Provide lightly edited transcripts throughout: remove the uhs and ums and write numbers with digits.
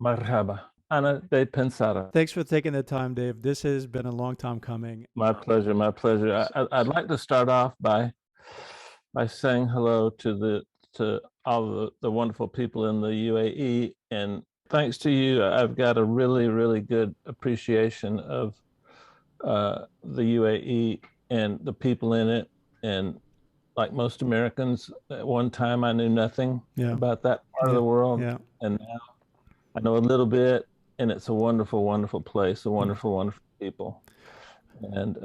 مرحبا. أنا دي Pensado. Thanks for taking the time, Dave. This has been a long time coming. My pleasure. My pleasure. I'd like to start off by saying hello to all the wonderful people in the UAE, and thanks to you, I've got a really good appreciation of the UAE and the people in it. And like most Americans, at one time I knew nothing about that part of the world, and now I know a little bit, and it's a wonderful place, a wonderful people. And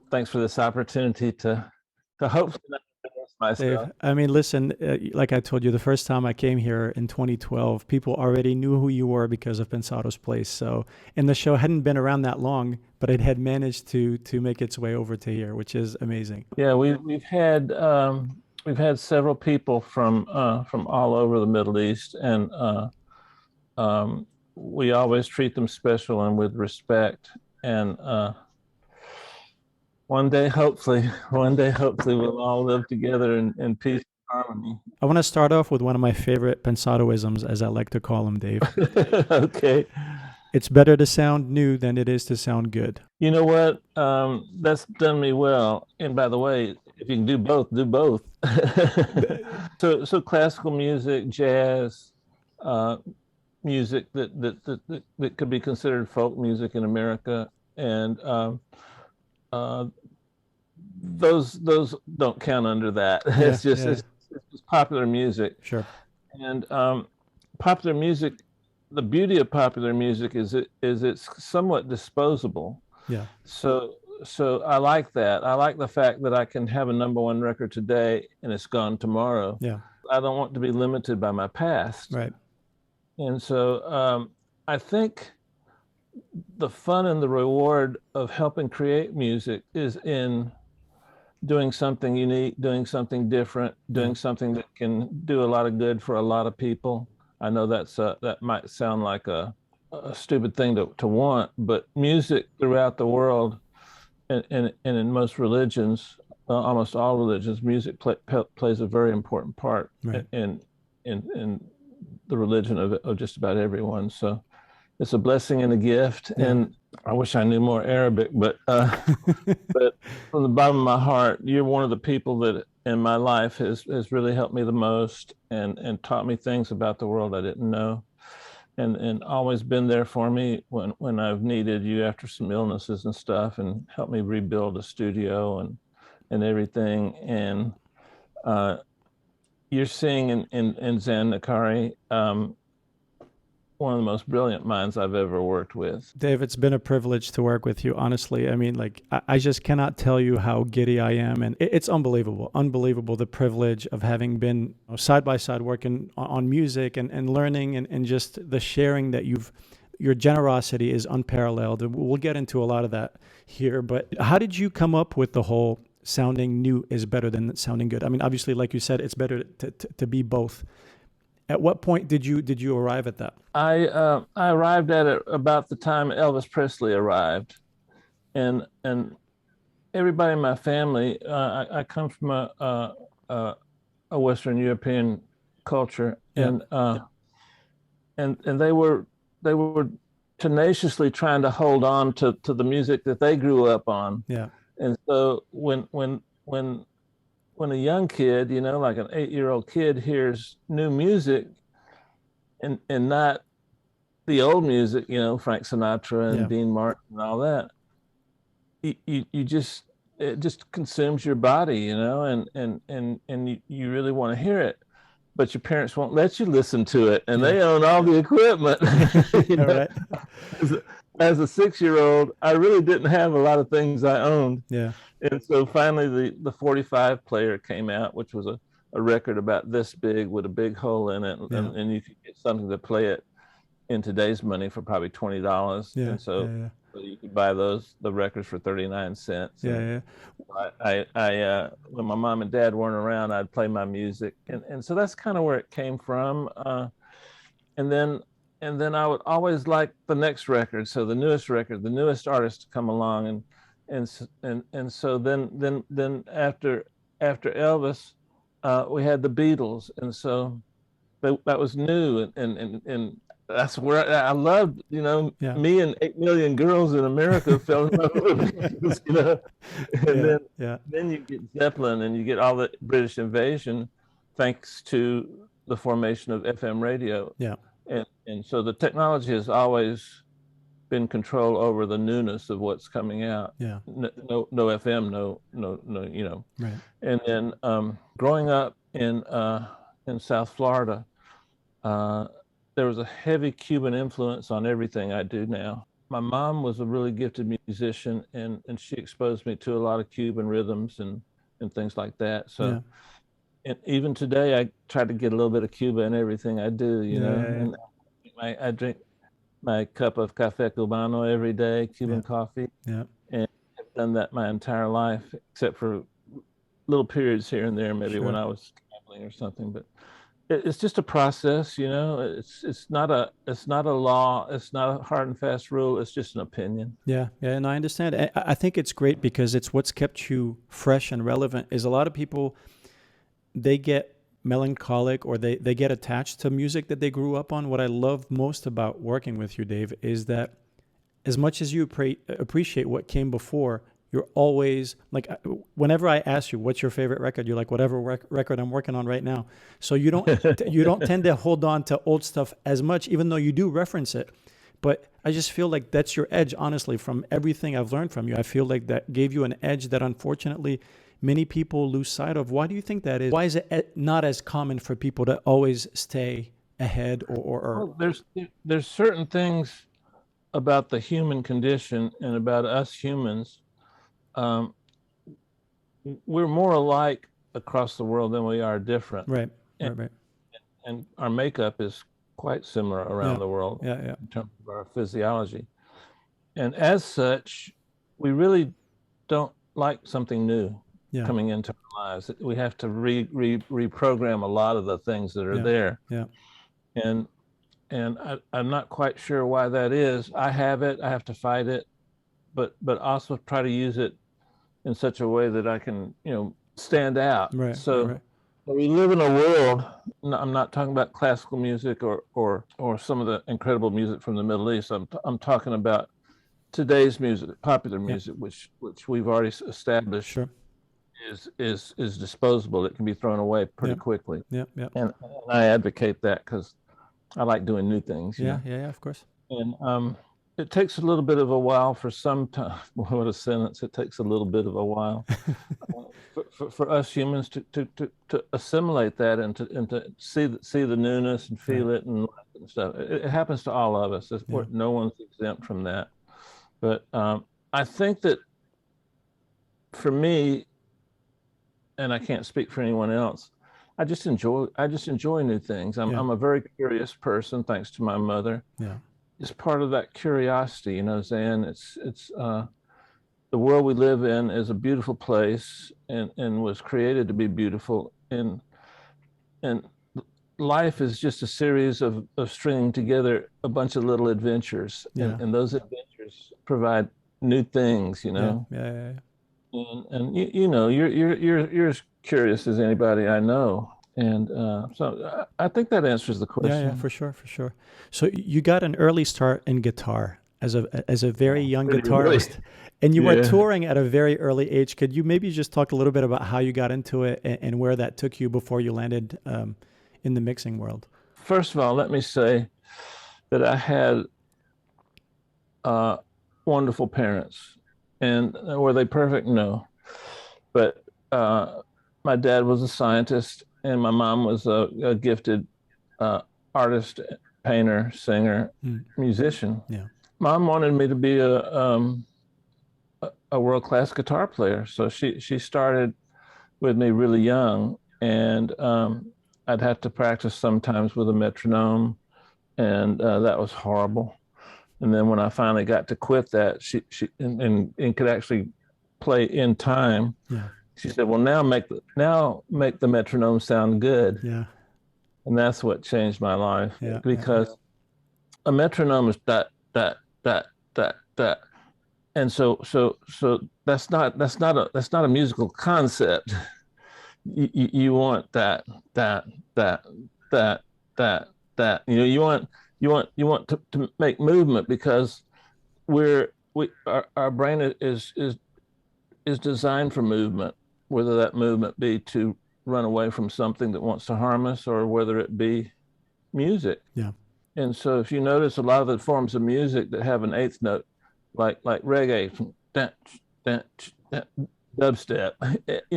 thanks for this opportunity to hopefully not embarrass myself. Dave, I mean, listen, like I told you, the first time I came here in 2012, people already knew who you were because of Pensado's place. So, and the show hadn't been around that long, but it had managed to make its way over to here, which is amazing. Yeah, we've had several people from all over the Middle East, and we always treat them special and with respect. And one day, hopefully, we'll all live together in peace and harmony. I want to start off with one of my favorite Pensadoisms, as I like to call them, Dave. Okay. It's better to sound new than it is to sound good. You know what? That's done me well. And by the way, if you can do both, do both. So classical music, jazz, music that could be considered folk music in America, and those don't count under that. It's just it's popular music. Sure. And popular music, the beauty of popular music is it's somewhat disposable. Yeah. So I like that. I like the fact that I can have a number one record today and it's gone tomorrow. Yeah. I don't want to be limited by my past. Right. And so I think the fun and the reward of helping create music is in doing something unique, doing something different, doing something that can do a lot of good for a lot of people. I know that might sound like a stupid thing to want, but music throughout the world and in most religions, almost all religions, music plays a very important part in the religion of just about everyone. So it's a blessing and a gift. And I wish I knew more Arabic, but from the bottom of my heart, you're one of the people that in my life has really helped me the most and taught me things about the world I didn't know, and always been there for me when I've needed you after some illnesses and stuff, and helped me rebuild a studio and everything. And you're seeing in Zan Nakari one of the most brilliant minds I've ever worked with. Dave, it's been a privilege to work with you, honestly. I mean, like, I just cannot tell you how giddy I am. And it's unbelievable, the privilege of having been side by side working on music and learning and just the sharing that your generosity is unparalleled. And we'll get into a lot of that here. But how did you come up with the whole sounding new is better than sounding good? I mean, obviously, like you said, it's better to be both. At what point did you arrive at that? I arrived at it about the time Elvis Presley arrived, and everybody in my family. I come from a Western European culture, and they were tenaciously trying to hold on to the music that they grew up on. Yeah. And so when a young kid, like an 8-year-old kid, hears new music and not the old music, Frank Sinatra and Dean Martin and all that, it just consumes your body, and you really want to hear it, but your parents won't let you listen to it, and they own all the equipment. Right. As a 6-year-old, I really didn't have a lot of things I owned. Yeah. And so finally the 45 player came out, which was a record about this big with a big hole in it. And you could get something to play it in today's money for probably $20. Yeah. And so you could buy the records for 39 cents. Yeah. I when my mom and dad weren't around, I'd play my music. And so that's kind of where it came from. And then I would always like the next record. So the newest record, the newest artist to come along, and so then after Elvis, we had the Beatles, and so that was new, and that's where I loved, Yeah. me and 8 million girls in America fell in love with the Beatles, and then you get Zeppelin and you get all the British invasion, thanks to the formation of FM radio. Yeah. And so the technology has always been control over the newness of what's coming out. Yeah. No FM, no, Right. And then growing up in South Florida, there was a heavy Cuban influence on everything I do now. My mom was a really gifted musician, and she exposed me to a lot of Cuban rhythms and things like that. So, and even today, I try to get a little bit of Cuba in everything I do, And I drink my cup of café cubano every day, Cuban coffee. Yeah. And I've done that my entire life, except for little periods here and there, maybe when I was traveling or something. But it's just a process, It's not a law. It's not a hard and fast rule. It's just an opinion. Yeah, and I understand. I think it's great because it's what's kept you fresh and relevant. Is a lot of people, they get melancholic or they get attached to music that they grew up on. What I love most about working with you, Dave, is that as much as you appreciate what came before, you're always like, whenever I ask you what's your favorite record, you're like, whatever record I'm working on right now. So you don't tend to hold on to old stuff as much, even though you do reference it. But I just feel like that's your edge, honestly, from everything I've learned from you. I feel like that gave you an edge that unfortunately many people lose sight of. Why do you think that is? Why is it not as common for people to always stay ahead or... Well, there's certain things about the human condition and about us humans. We're more alike across the world than we are different. Right. And our makeup is quite similar around the world in terms of our physiology. And as such, we really don't like something new coming into our lives. We have to reprogram a lot of the things that are there. Yeah. And I'm not quite sure why that is. I have it. I have to fight it, but also try to use it in such a way that I can, stand out. Right. So we live in a world. I'm not talking about classical music or some of the incredible music from the Middle East. I'm talking about today's music, popular music, which we've already established is disposable. It can be thrown away pretty quickly. Yeah. And I advocate that because I like doing new things. Yeah, of course. And it takes a little bit of a while for some time. What a sentence! It takes a little bit of a while for us humans to assimilate that and to see the newness and feel it and stuff. It happens to all of us. No one's exempt from that. But I think that for me, and I can't speak for anyone else, I just enjoy new things. I'm a very curious person, thanks to my mother. Yeah. It's part of that curiosity, Zan. It's the world we live in is a beautiful place and was created to be beautiful. And life is just a series of stringing together a bunch of little adventures. And those adventures provide new things, Yeah. And you're as curious as anybody I know. And so I think that answers the question. Yeah, for sure. So you got an early start in guitar as a very young guitarist, and you were touring at a very early age. Could you maybe just talk a little bit about how you got into it and where that took you before you landed in the mixing world? First of all, let me say that I had wonderful parents. And were they perfect? No. But my dad was a scientist, and my mom was a gifted artist, painter, singer, musician. Yeah. Mom wanted me to be a world-class guitar player, so she started with me really young, and I'd have to practice sometimes with a metronome, and that was horrible. And then when I finally got to quit that, she could actually play in time. Yeah. She said, "Well, now make the metronome sound good." Yeah. And that's what changed my life, because a metronome is that, and so that's not a musical concept. You want that. You want to make movement, because our brain is designed for movement, whether that movement be to run away from something that wants to harm us, or whether it be music. Yeah. And so if you notice, a lot of the forms of music that have an eighth note, like reggae, dubstep,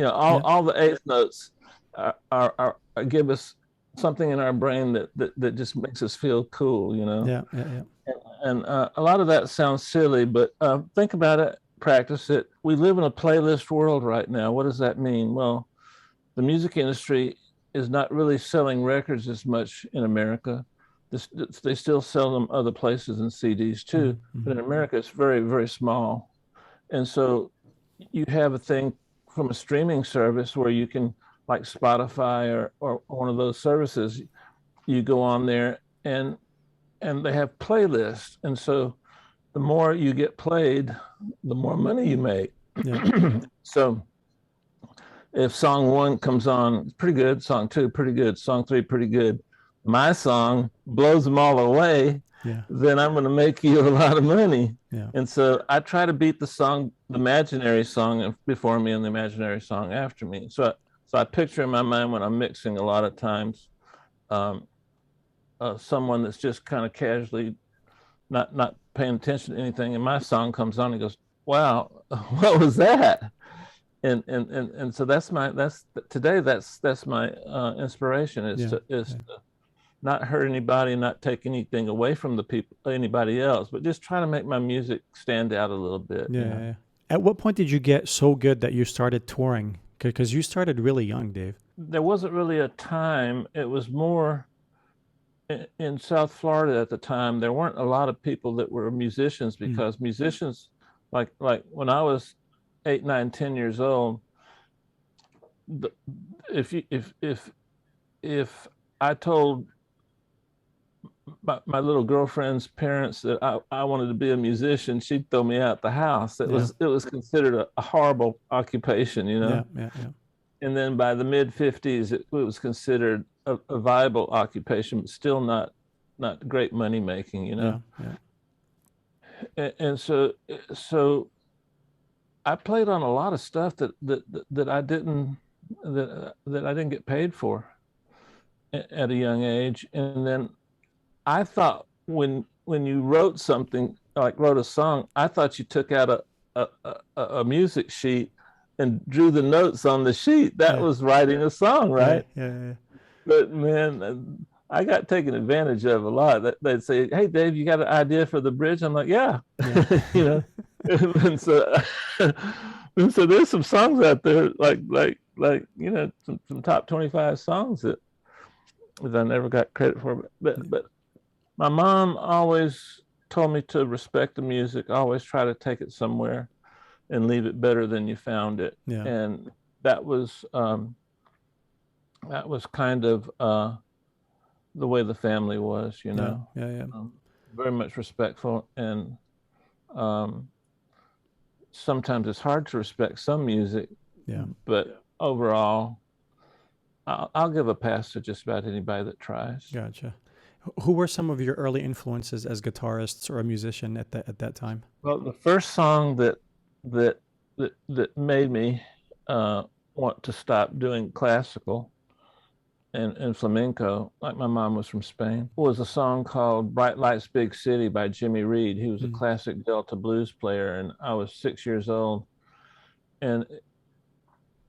all the eighth notes are give us something in our brain that just makes us feel cool, Yeah. And a lot of that sounds silly, but think about it, practice it. We live in a playlist world right now. What does that mean? Well, the music industry is not really selling records as much in America. They still sell them other places in CDs too, but in America it's very, very small. And so you have a thing from a streaming service where you can, like Spotify or one of those services, you go on there and they have playlists. And so the more you get played, the more money you make. Yeah. So if song 1 comes on, pretty good, song 2, pretty good, song 3, pretty good, my song blows them all away, then I'm going to make you a lot of money. Yeah. And so I try to beat the imaginary song before me and the imaginary song after me. So I picture in my mind, when I'm mixing, a lot of times someone that's just kind of casually not paying attention to anything, and my song comes on, and goes, wow, what was that? And so that's my inspiration, is to not hurt anybody, not take anything away from anybody else, but just try to make my music stand out a little bit. Yeah. At what point did you get so good that you started touring? Because you started really young, Dave. There wasn't really a time. It was more in South Florida at the time. There weren't a lot of people that were musicians, because musicians, like when I was 8, 9, 10 years old, if I told my little girlfriend's parents that I wanted to be a musician, she'd throw me out the house. It was considered a horrible occupation, Yeah. And then by the mid 50s, it was considered a viable occupation, but still not great money making, Yeah. And so I played on a lot of stuff that I didn't get paid for at a young age. And then I thought when you wrote something, like wrote a song, I thought you took out a music sheet and drew the notes on the sheet. That was writing a song, right? Yeah. But man, I got taken advantage of a lot. They'd say, "Hey, Dave, you got an idea for the bridge?" I'm like, "Yeah." And so there's some songs out there, like some top 25 songs that I never got credit for. But my mom always told me to respect the music. Always try to take it somewhere and leave it better than you found it. Yeah. And that was kind of the way the family was, Yeah. Very much respectful. And sometimes it's hard to respect some music. Yeah. But overall, I'll give a pass to just about anybody that tries. Gotcha. Who were some of your early influences as guitarists or a musician at that time? Well, the first song that made me want to stop doing classical and flamenco, like my mom was from Spain, was a song called Bright Lights, Big City by Jimmy Reed. He was a classic Delta blues player, and I was 6 years old. And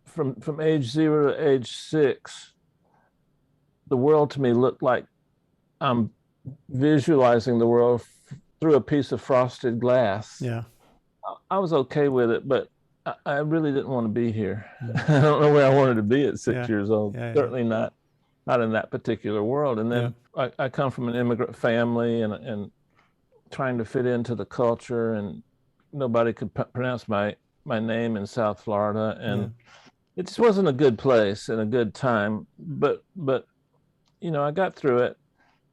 from age 0 to age 6, the world to me looked like I'm visualizing the world through a piece of frosted glass. Yeah. I was okay with it, but I really didn't want to be here. I don't know where I wanted to be at 6 years old. Certainly not in that particular world. And then I come from an immigrant family and trying to fit into the culture, and nobody could pronounce my name in South Florida, and it just wasn't a good place and a good time. But I got through it.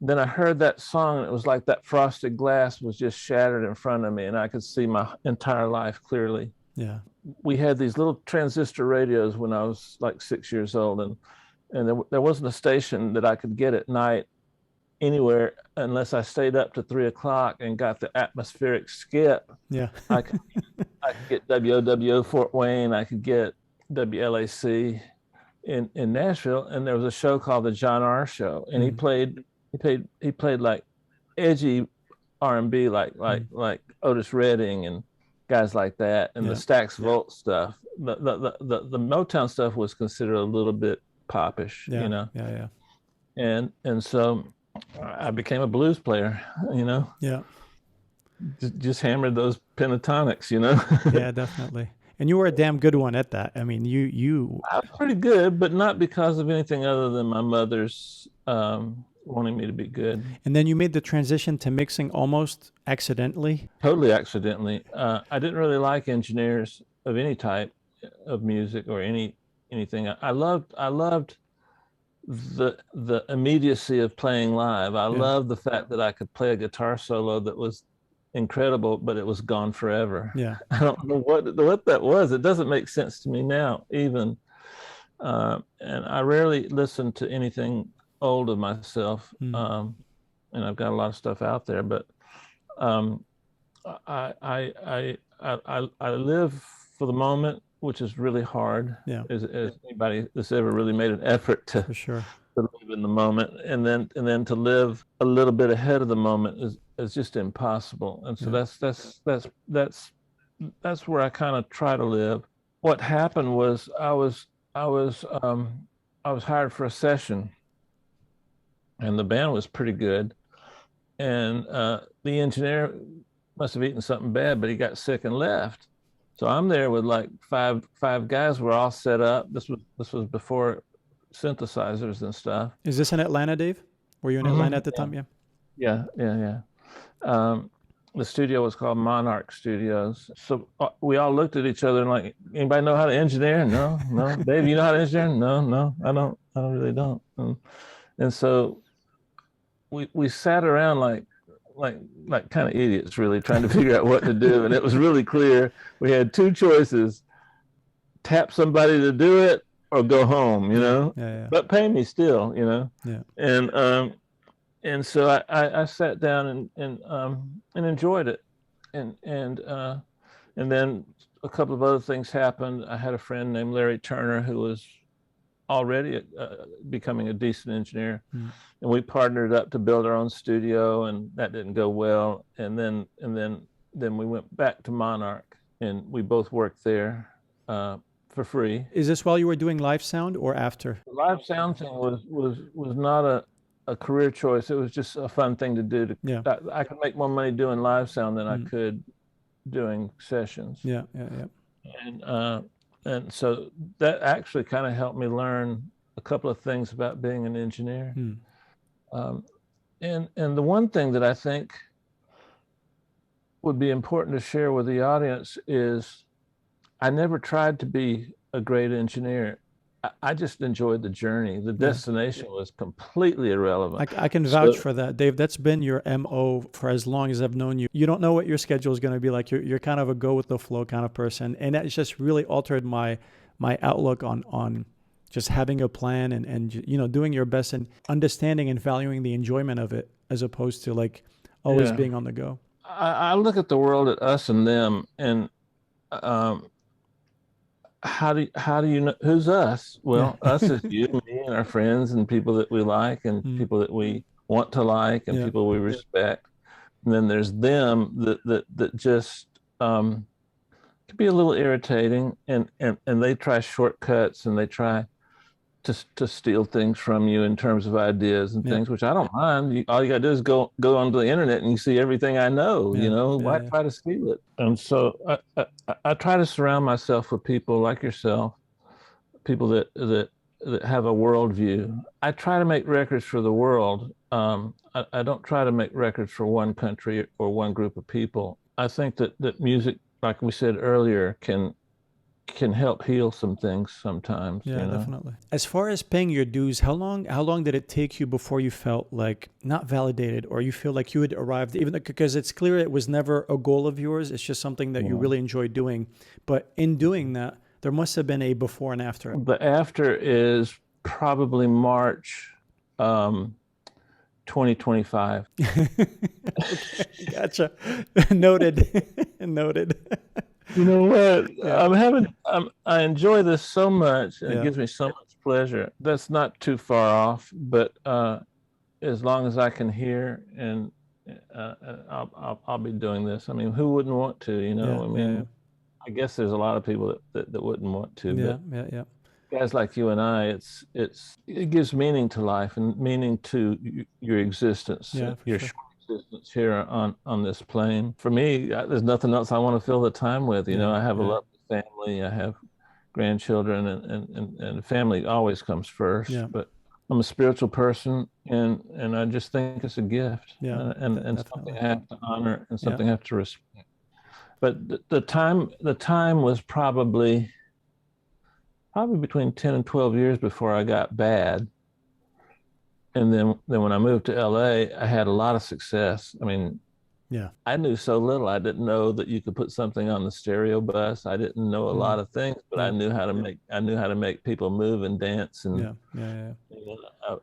Then I heard that song, and it was like that frosted glass was just shattered in front of me, and I could see my entire life clearly. Yeah. We had these little transistor radios when I was like 6 years old, and there wasn't a station that I could get at night anywhere unless I stayed up to 3 o'clock and got the atmospheric skip. Yeah. I could get WOWO Fort Wayne. I could get WLAC in Nashville, and there was a show called the John R. Show, and he played like edgy R&B, like Otis Redding and guys like that, and the Stax Volt stuff. The Motown stuff was considered a little bit popish, you know. Yeah. And so I became a blues player, you know. Yeah. Just hammered those pentatonics, you know. Yeah, definitely. And you were a damn good one at that. I mean, you. I was pretty good, but not because of anything other than my mother's wanting me to be good. And then you made the transition to mixing almost accidentally. Totally accidentally. I didn't really like engineers of any type of music or anything. I loved the immediacy of playing live. I loved the fact that I could play a guitar solo that was incredible, but it was gone forever. Yeah. I don't know what that was. It doesn't make sense to me now, even. And I rarely listen to anything old of myself. And I've got a lot of stuff out there, but I live for the moment, which is really hard. Yeah. As anybody that's ever really made an effort to For sure. to live in the moment, and then to live a little bit ahead of the moment is just impossible. And so that's where I kind of try to live. What happened was I was hired for a session, and the band was pretty good, and the engineer must have eaten something bad, but he got sick and left. So I'm there with like five guys. We're all set up. This was before synthesizers and stuff. Is this in Atlanta, Dave? Were you in Atlanta at the time? Yeah. Yeah. The studio was called Monarch Studios. So we all looked at each other and like, anybody know how to engineer? No. Dave, you know how to engineer? No, I really don't. And so we sat around like kind of idiots, really trying to figure out what to do. And it was really clear we had two choices: tap somebody to do it or go home, you know. Yeah. But pay me still, you know. Yeah. And so I sat down and enjoyed it, and then a couple of other things happened. I had a friend named Larry Turner who was already becoming a decent engineer, and we partnered up to build our own studio, and that didn't go well. And then we went back to Monarch, and we both worked there for free. Is this while you were doing live sound or after? The live sound thing was not a career choice. It was just a fun thing to do. I could make more money doing live sound than I could doing sessions. Yeah. And so that actually kind of helped me learn a couple of things about being an engineer. And the one thing that I think would be important to share with the audience is I never tried to be a great engineer. I just enjoyed the journey. The destination was completely irrelevant. I can vouch for that, Dave. That's been your MO for as long as I've known you. You don't know what your schedule is going to be like. You're kind of a go with the flow kind of person. And that's just really altered my outlook on just having a plan and you know, doing your best and understanding and valuing the enjoyment of it as opposed to like always being on the go. I look at the world at us and them, and how do you know who's us? Well, us is you, me, and our friends, and people that we like, and people that we want to like, and people we respect. And then there's them that just can be a little irritating, and they try shortcuts, and they try to steal things from you in terms of ideas and things, which I don't mind. All you gotta do is go onto the internet and you see everything I know. You know, why try to steal it? And so I try to surround myself with people like yourself, people that have a worldview. I try to make records for the world. I don't try to make records for one country or one group of people. I think that music, like we said earlier, can help heal some things sometimes. Yeah, you know? Definitely. As far as paying your dues, how long did it take you before you felt like not validated, or you feel like you had arrived, even because it's clear it was never a goal of yours, it's just something that you really enjoy doing. But in doing that, there must have been a before and after. The after is probably March 2025. Okay, gotcha. Noted. Noted. You know what? Yeah. I enjoy this so much, and it Yeah. gives me so much pleasure. That's not too far off, but as long as I can hear, and I'll be doing this. I mean, who wouldn't want to? You know, Yeah. I Yeah. Yeah. mean, I guess there's a lot of people that wouldn't want to, Yeah. but Yeah. Yeah. guys like you and I, it gives meaning to life and meaning to your existence, Yeah, for your sure. short existence here on this plane. For me, there's nothing else I want to fill the time with. You know, Yeah. I have a Yeah. lovely family, I have grandchildren, and family always comes first. Yeah. But I'm a spiritual person, and I just think it's a gift, Yeah. and something Definitely. I have to honor, and Yeah. something I have to respect. But the time was probably between 10 and 12 years before I got bad. And then when I moved to LA, I had a lot of success. I mean, Yeah. I knew so little. I didn't know that you could put something on the stereo bus. I didn't know a lot of things, but Yeah. I knew how to make people move and dance. And Yeah. Yeah.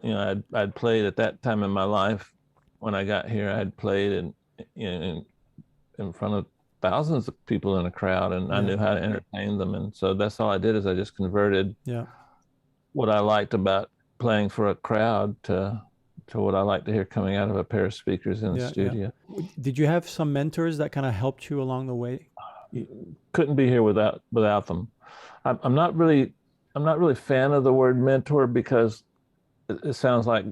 Yeah. I'd played at that time in my life when I got here. I'd played in front of thousands of people in a crowd, and I Yeah. knew how to entertain them. And so that's all I did, is I just converted Yeah. what I liked about playing for a crowd to what I like to hear coming out of a pair of speakers in the Yeah. studio. Did you have some mentors that kind of helped you along the way? You couldn't be here without them. I'm not really a fan of the word mentor, because it sounds like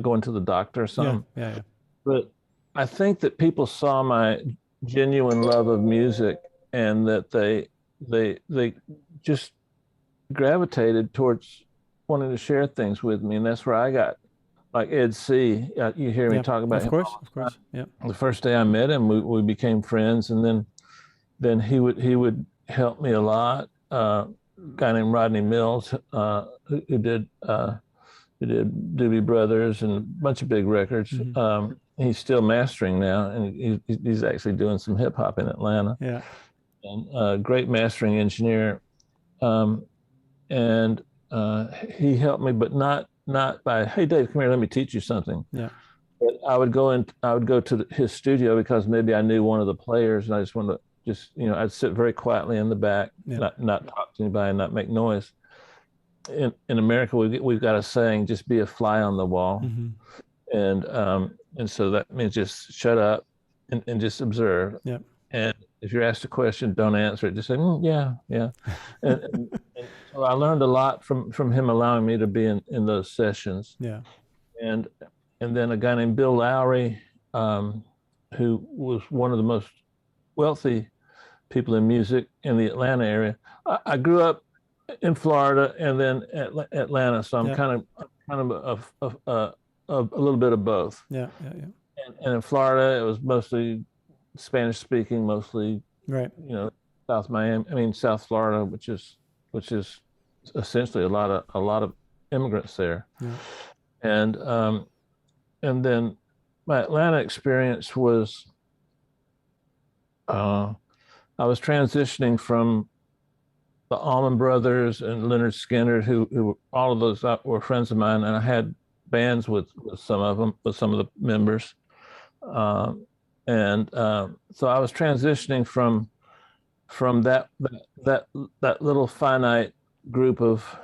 going to the doctor or Yeah. something. Yeah. Yeah. But I think that people saw my genuine love of music, and that they just gravitated towards wanting to share things with me, and that's where I got, like Ed C. You hear me Yeah. talk about Of him course. all Of the course. time. Yeah. The first day I met him, we became friends, and then he would help me a lot. A guy named Rodney Mills, who did Doobie Brothers and a bunch of big records. Mm-hmm. He's still mastering now, and he's actually doing some hip hop in Atlanta. Yeah. And a great mastering engineer. And he helped me, but not by, hey Dave, come here, let me teach you something. Yeah. But I would go to his studio, because maybe I knew one of the players, and I just wanted to I'd sit very quietly in the back, Yeah. not talk to anybody, not make noise. In America, we've got a saying, just be a fly on the wall. Mm-hmm. And so that means just shut up and just observe. Yeah. And if you're asked a question, don't answer it. Just say, yeah. And so I learned a lot from him allowing me to be in those sessions. Yeah. And then a guy named Bill Lowery, who was one of the most wealthy people in music in the Atlanta area. I grew up in Florida and then Atlanta, so I'm Yeah. kind of a little bit of both. Yeah. Yeah. Yeah. And in Florida, it was mostly Spanish speaking, mostly, Right. South Florida, which is essentially a lot of immigrants there. Yeah. And then my Atlanta experience was, I was transitioning from the Allman Brothers and Leonard Skinner, who all of those were friends of mine, and I had bands with some of the members. So I was transitioning from that little finite group of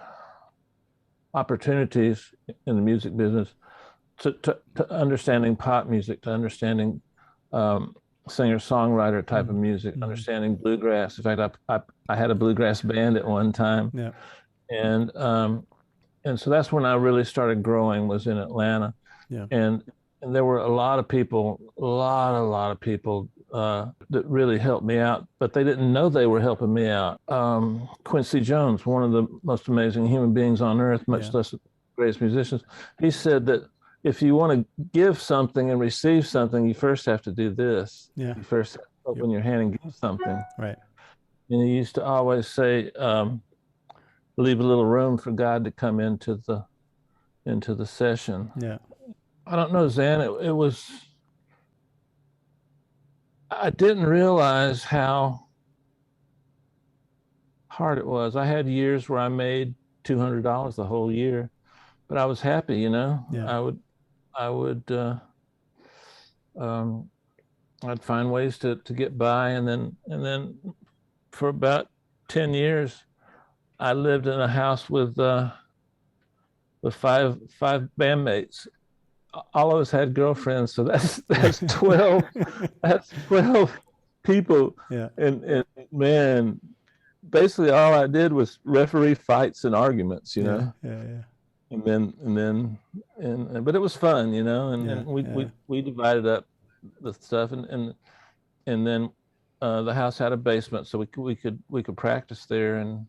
opportunities in the music business to understanding pop music, to understanding singer-songwriter type of music, understanding bluegrass. In fact, I had a bluegrass band at one time. Yeah. And so that's when I really started growing, was in Atlanta. Yeah. And there were a lot of people that really helped me out, but they didn't know they were helping me out. Quincy Jones, one of the most amazing human beings on earth, much less the greatest musicians, he said that if you want to give something and receive something, you first have to do this. Yeah. You first open your hand and give something. Right. And he used to always say, leave a little room for God to come into the session. Yeah. I don't know, Zan, I didn't realize how hard it was. I had years where I made $200 the whole year, but I was happy, Yeah. I would I'd find ways to get by, and then for about 10 years I lived in a house with five bandmates. All of us had girlfriends, so that's 12 that's 12 people. Yeah. And man, basically all I did was referee fights and arguments, you know. Yeah. But it was fun, you know, and, Yeah, and we divided up the stuff, and then the house had a basement, so we could practice there, and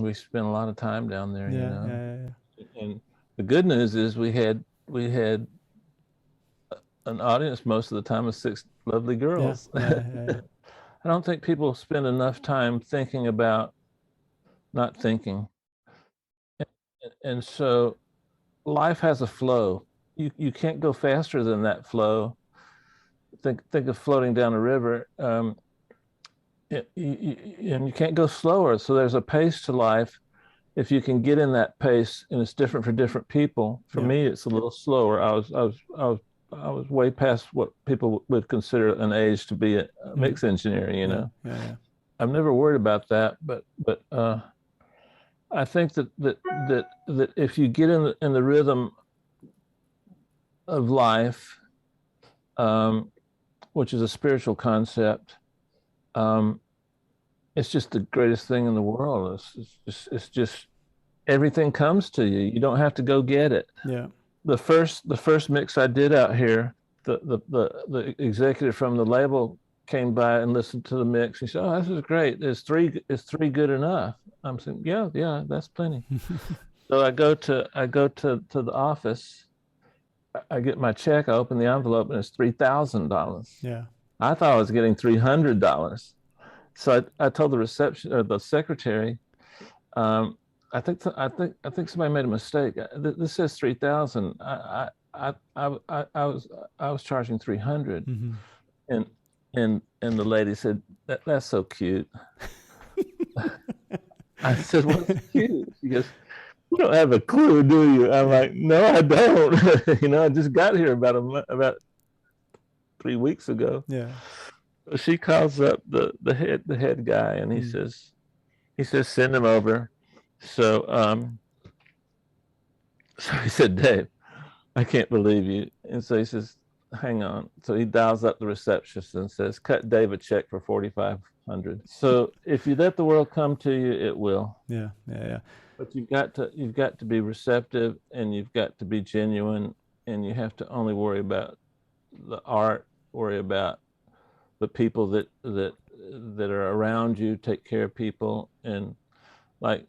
we spent a lot of time down there, you know. And the good news is we had an audience most of the time of 6 lovely girls. Yeah. I don't think people spend enough time thinking about not thinking. And so life has a flow. You can't go faster than that flow. Think of floating down a river, and you can't go slower. So there's a pace to life. If you can get in that pace, and it's different for different people. For me, it's a little slower. I was way past what people would consider an age to be a mix engineer, you know. Yeah. I'm never worried about that, but I think that if you get in the rhythm of life, which is a spiritual concept, it's just the greatest thing in the world. It's just everything comes to you. You don't have to go get it. Yeah. The first mix I did out here, the executive from the label came by and listened to the mix. He said, "Oh, this is great. Is three good enough?" I'm saying, "Yeah, that's plenty." So I go to the office. I get my check. I open the envelope, and it's $3,000. Yeah. I thought I was getting $300. So I told the reception or the secretary, I think somebody made a mistake. This says 3,000. I was charging 300. Mm-hmm. And the lady said, that's so cute. I said, what's cute? She goes, "You don't have a clue, do you?" I'm like, "No, I don't." You know, I just got here about 3 weeks ago. Yeah. She calls up the head guy, and he says, "Send him over." So he said, "Dave, I can't believe you." And so he says, "Hang on." So he dials up the receptionist and says, "Cut Dave a check for $4,500. So if you let the world come to you, it will. Yeah. But you've got to be receptive, and you've got to be genuine, and you have to only worry about the art, worry about the people that are around you, take care of people, and like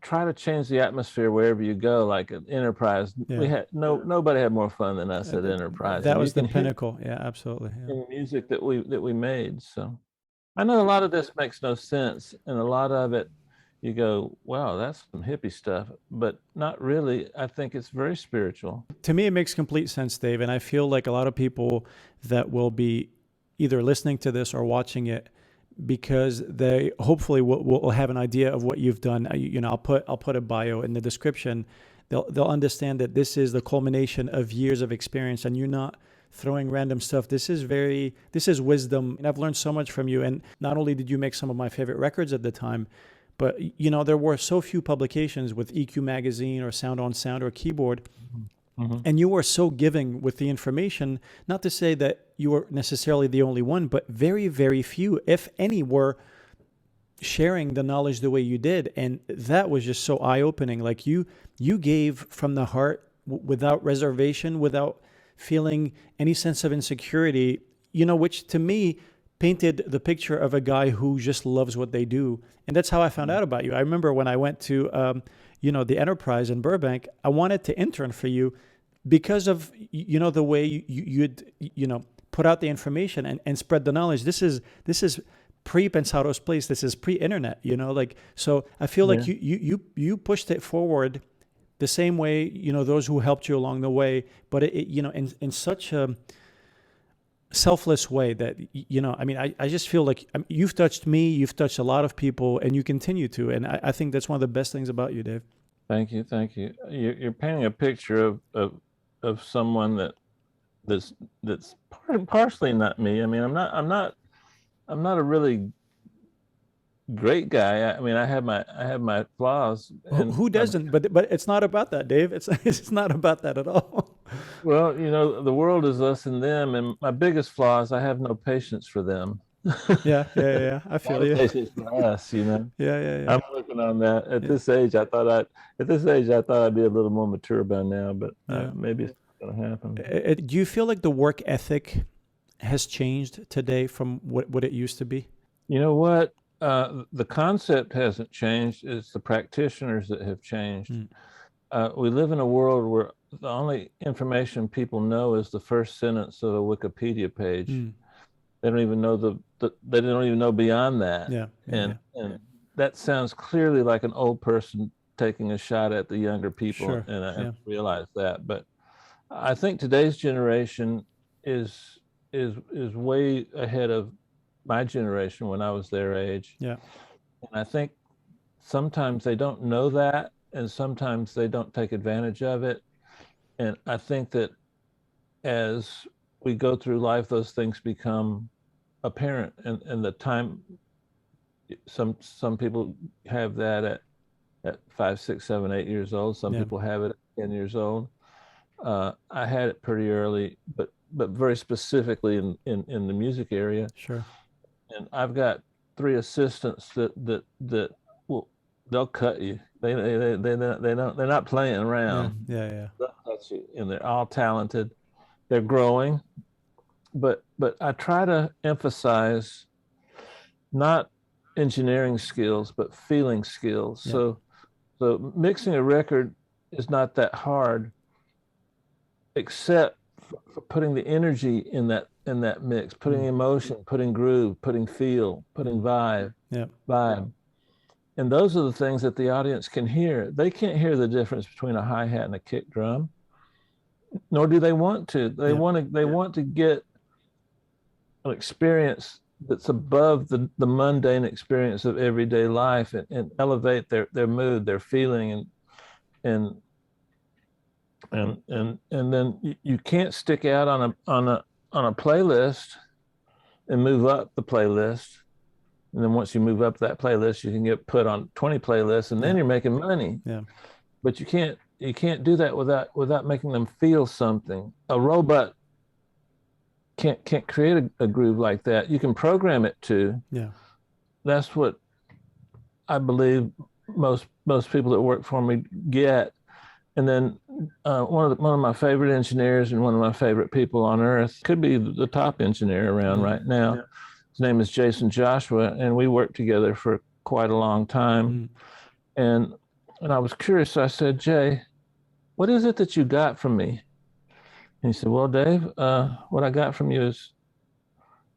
try to change the atmosphere wherever you go. Like at Enterprise, we had nobody had more fun than us at Enterprise. That was the pinnacle. Yeah, absolutely. Yeah. In the music that we made. So I know a lot of this makes no sense, and a lot of it you go, wow, that's some hippie stuff, but not really. I think it's very spiritual. To me, it makes complete sense, Dave. And I feel like a lot of people that will be either listening to this or watching it, because they hopefully will have an idea of what you've done. You know, I'll put a bio in the description. They'll understand that this is the culmination of years of experience, and you're not throwing random stuff. This is wisdom. And I've learned so much from you. And not only did you make some of my favorite records at the time, but, you know, there were so few publications with EQ Magazine or Sound on Sound or Keyboard. Mm-hmm. And you were so giving with the information, not to say that you were necessarily the only one, but very, very few, if any, were sharing the knowledge the way you did. And that was just so eye-opening. Like you gave from the heart without reservation, without feeling any sense of insecurity, you know, which to me painted the picture of a guy who just loves what they do. And that's how I found out about you. I remember when I went to, the Enterprise in Burbank, I wanted to intern for you because of, you know, the way you'd put out the information and spread the knowledge. This is pre-Pensado's place. This is pre-internet, you know, like, so I feel like you pushed it forward the same way, you know, those who helped you along the way, but it you know, in such a selfless way that, you know, I mean, I just feel like you've touched me, you've touched a lot of people, and you continue to. And I think that's one of the best things about you, Dave. Thank you. You're painting a picture of of someone that's partially not me. I mean, I'm not a really great guy. I mean, I have my flaws. And Who doesn't? But it's not about that, Dave. It's not about that at all. Well, you know, the world is us and them, and my biggest flaw is I have no patience for them. Yeah. I feel you. Patience for us, you know. Yeah. I'm working on that. At this age, I thought I'd be a little more mature by now, but maybe it's not going to happen. Do you feel like the work ethic has changed today from what it used to be? You know what? The concept hasn't changed. It's the practitioners that have changed. We live in a world where the only information people know is the first sentence of a Wikipedia page. They don't even know they don't even know beyond that. And that sounds clearly like an old person taking a shot at the younger people. Sure, and I realize that. But I think today's generation is way ahead of my generation when I was their age. Yeah. And I think sometimes they don't know that, and sometimes they don't take advantage of it. And I think that as we go through life, those things become apparent. And the time, some people have that at 5, 6, 7, 8 years old. Some people have it at 10 years old. I had it pretty early, but very specifically in the music area. Sure. And I've got 3 assistants that will, they'll cut you. They're not playing around. Yeah. They'll cut you, and they're all talented. They're growing, but I try to emphasize not engineering skills, but feeling skills. So mixing a record is not that hard, except for putting the energy in that mix, putting emotion, putting groove, putting feel, putting vibe. And those are the things that the audience can hear. They can't hear the difference between a hi-hat and a kick drum, nor do they want to. They want to get an experience that's above the mundane experience of everyday life, and elevate their mood, their feeling, and then you can't stick out on a playlist and move up the playlist. And then once you move up that playlist, you can get put on 20 playlists, and then you're making money. But you can't do that without making them feel something. A robot can't create a groove like that. You can program it to. That's what I believe most people that work for me get. And then one of my favorite engineers and one of my favorite people on earth, could be the top engineer around right now. His name is Jason Joshua, and we worked together for quite a long time. And I was curious. So I said, Jay, what is it that you got from me? And he said, well, Dave, what I got from you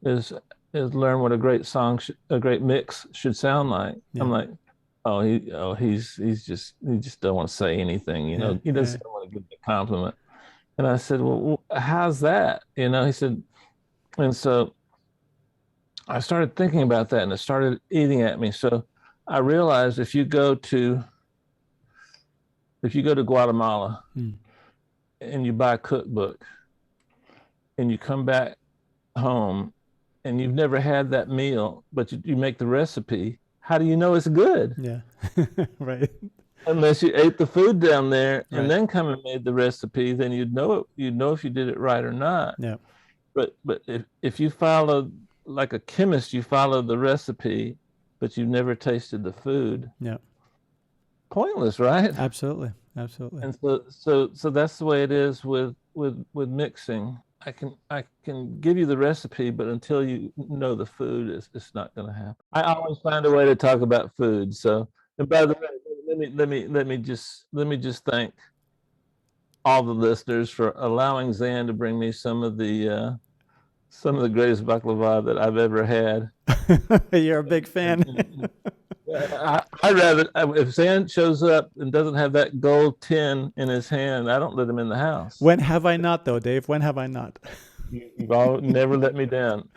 is learn what a great song, a great mix should sound like. I'm like, he just don't want to say anything, you know. He doesn't want to give me a compliment. And I said, well, how's that? You know, he said, and so I started thinking about that, and it started eating at me. So I realized if you go to Guatemala and you buy a cookbook and you come back home and you've never had that meal, but you make the recipe, how do you know it's good? Right. Unless you ate the food down there and then come and made the recipe, then you'd know if you did it right or not. But if you follow, like a chemist, you follow the recipe, but you've never tasted the food. Pointless, right? Absolutely. And so that's the way it is with mixing. I can give you the recipe, but until you know the food, it's not going to happen. I always find a way to talk about food. So, and by the way, let me just thank all the listeners for allowing Zan to bring me some of the greatest baklava that I've ever had. You're a big fan. I'd rather, if Zan shows up and doesn't have that gold tin in his hand, I don't let him in the house. When have I not, though, Dave? When have I not? You've all never let me down.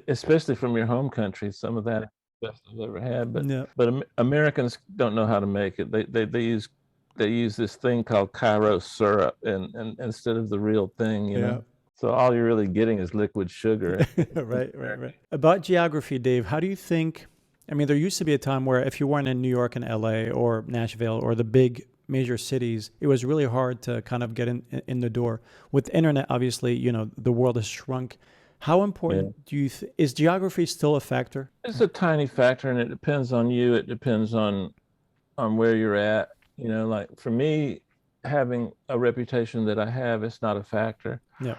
Especially from your home country. Some of that best I've ever had. But Americans don't know how to make it. They use they use this thing called Cairo syrup and instead of the real thing, you know. So all you're really getting is liquid sugar. Right. About geography, Dave, how do you think, I mean, there used to be a time where if you weren't in New York and LA or Nashville or the big major cities, it was really hard to kind of get in the door. With the internet, obviously, you know, the world has shrunk. How important do you is geography still a factor? It's a tiny factor, and it depends on you. It depends on where you're at. You know, like for me, having a reputation that I have, it's not a factor. Yeah.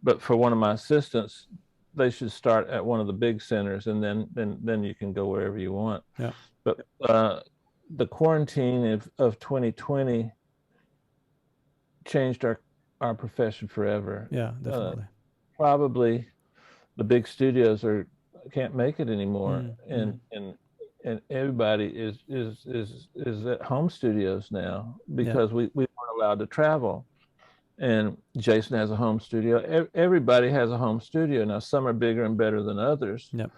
But for one of my assistants, they should start at one of the big centers, and then you can go wherever you want. Yeah. But the quarantine of 2020 changed our profession forever. Yeah, definitely. Probably the big studios can't make it anymore, and everybody is at home studios now because we weren't allowed to travel. And Jason has a home studio. Everybody has a home studio now. Some are bigger and better than others. Yep.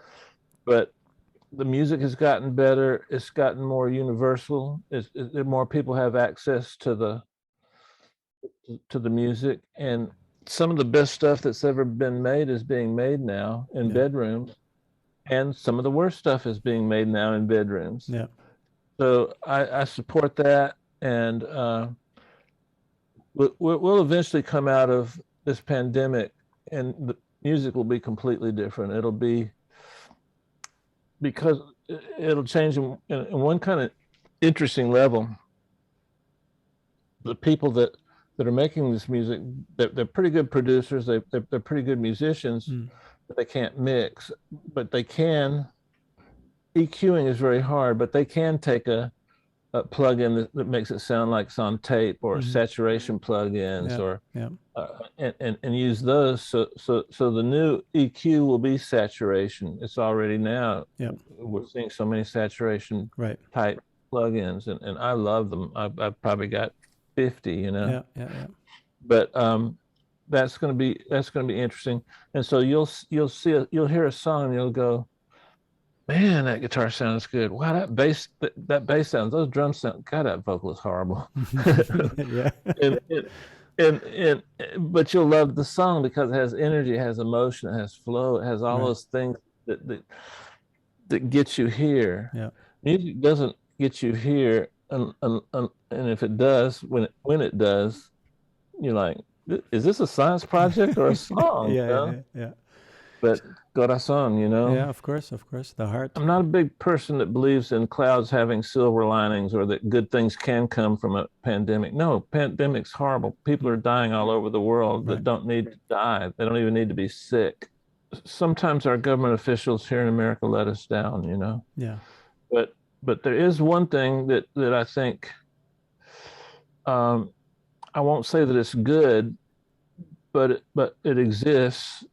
But the music has gotten better. It's gotten more universal. More people have access to the music, and some of the best stuff that's ever been made is being made now in bedrooms, and some of the worst stuff is being made now in bedrooms. Yeah. So I support that, and we'll eventually come out of this pandemic, and the music will be completely different. It'll be because it'll change in one kind of interesting level. The people that are making this music, they're pretty good producers. They're pretty good musicians, but they can't mix. But they can. EQing is very hard, but they can take a plug-in that makes it sound like it's on tape, or saturation plugins, or and use those. So the new EQ will be saturation. It's already now. Yeah. We're seeing so many saturation type plugins, and I love them. I've probably got 50, you know. Yeah. But that's going to be interesting. And so you'll hear a song and you'll go, man, that guitar sounds good. Wow, that bass sounds, those drums sound, God, that vocal is horrible. Yeah. But you'll love the song because it has energy, it has emotion, it has flow, it has all those things that get you here. Yeah. Music doesn't get you here, and if it does, when it does, you're like, is this a science project or a song? Yeah. But corazón, you know? Yeah, of course, the heart. I'm not a big person that believes in clouds having silver linings, or that good things can come from a pandemic. No, pandemic's horrible. People are dying all over the world that don't need to die. They don't even need to be sick. Sometimes our government officials here in America let us down, you know? Yeah. But there is one thing that I think, I won't say that it's good, but it exists.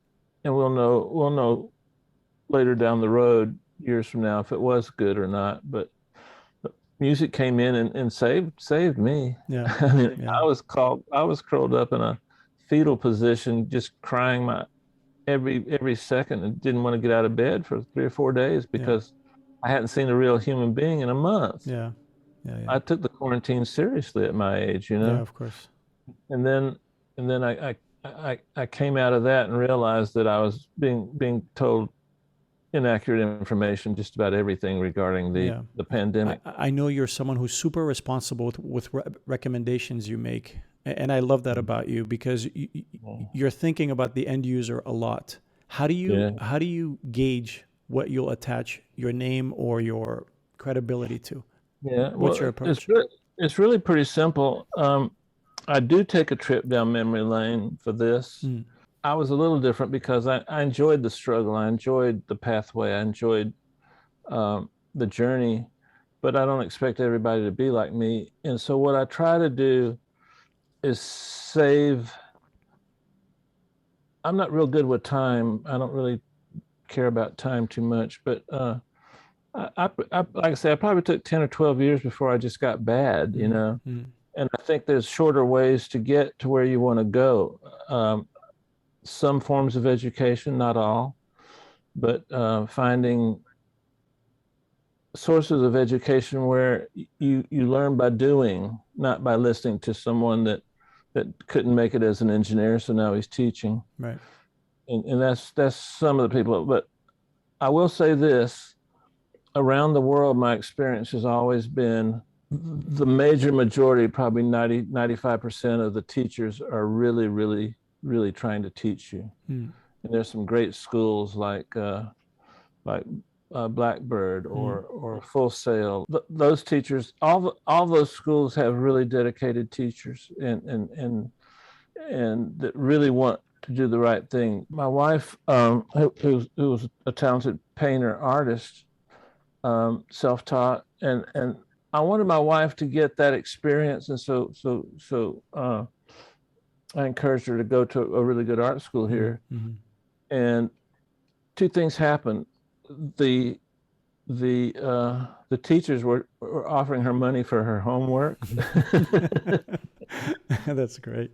And we'll know later down the road, years from now, if it was good or not. But music came in and saved me. Yeah. I mean, I was curled up in a fetal position, just crying every second, and didn't want to get out of bed for 3 or 4 days because I hadn't seen a real human being in a month. Yeah. I took the quarantine seriously at my age, you know. Yeah, of course. And then I came out of that and realized that I was being told inaccurate information just about everything regarding the pandemic. I know you're someone who's super responsible with recommendations you make, and I love that about you, because you're thinking about the end user a lot. How do you gauge what you'll attach your name or your credibility to? Yeah, what's your approach? It's really pretty simple. I do take a trip down memory lane for this. I was a little different because I enjoyed the struggle. I enjoyed the pathway. I enjoyed the journey, but I don't expect everybody to be like me. And so what I try to do is save. I'm not real good with time. I don't really care about time too much, but I like I say, I probably took 10 or 12 years before I just got bad, you know. And I think there's shorter ways to get to where you want to go. Some forms of education, not all, but finding sources of education where you learn by doing, not by listening to someone that couldn't make it as an engineer, so now he's teaching. Right. And that's some of the people. But I will say this, around the world, my experience has always been the major majority, probably 95% of the teachers are really, really, really trying to teach you. And there's some great schools like Blackbird or Full Sail. Those teachers, all those schools have really dedicated teachers and that really want to do the right thing. My wife, who was a talented painter, artist, self-taught, and I wanted my wife to get that experience, and so I encouraged her to go to a really good art school here. And two things happened. The teachers were offering her money for her homework. That's great.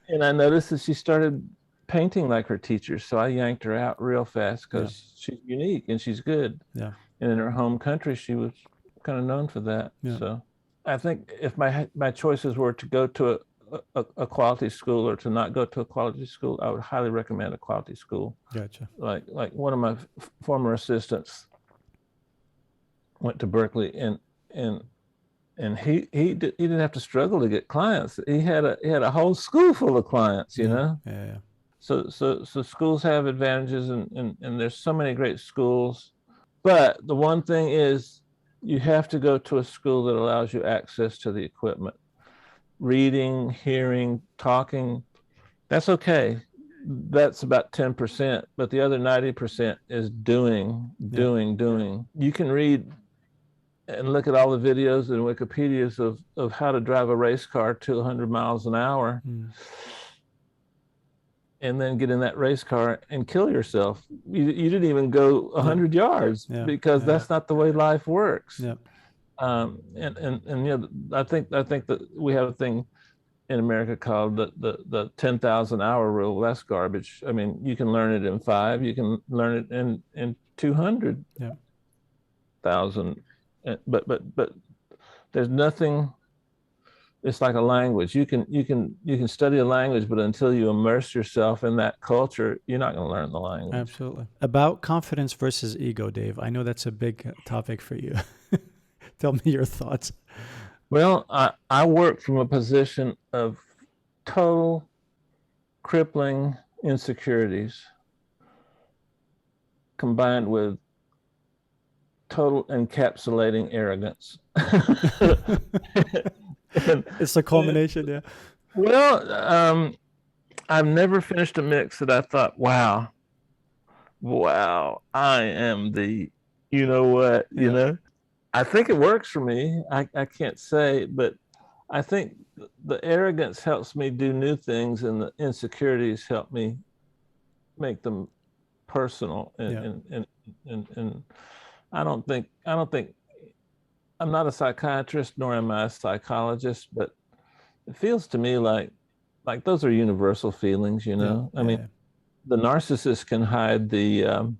And I noticed that she started painting like her teachers, so I yanked her out real fast because she's unique and she's good. Yeah. And in her home country, she was kind of known for that. Yeah. So I think if my choices were to go to a quality school or to not go to a quality school, I would highly recommend a quality school. Gotcha. Like one of my former assistants went to Berkeley, and he didn't have to struggle to get clients. He had a whole school full of clients, you know. Yeah. So schools have advantages, and there's so many great schools. But the one thing is, you have to go to a school that allows you access to the equipment. Reading, hearing, talking, that's okay. That's about 10%, but the other 90% is doing. You can read and look at all the videos and Wikipedias of how to drive a race car to 100 miles an hour. And then get in that race car and kill yourself. You didn't even go 100 yards because that's not the way life works. Yeah. And I think that we have a thing in America called the 10,000 hour rule. That's garbage. I mean, you can learn it in 5. You can learn it in 200,000. But there's nothing. It's like a language. You can study a language, but until you immerse yourself in that culture, you're not going to learn the language. Absolutely. About confidence versus ego, Dave. I know that's a big topic for you. Tell me your thoughts. Well, I work from a position of total crippling insecurities combined with total encapsulating arrogance. It's a culmination, yeah. Well, I've never finished a mix that I thought, wow, I am the, you know what, you know. I think it works for me. I can't say, but I think the arrogance helps me do new things, and the insecurities help me make them personal. And I don't think I'm not a psychiatrist, nor am I a psychologist, but it feels to me like those are universal feelings, you know. I mean, the narcissist can hide the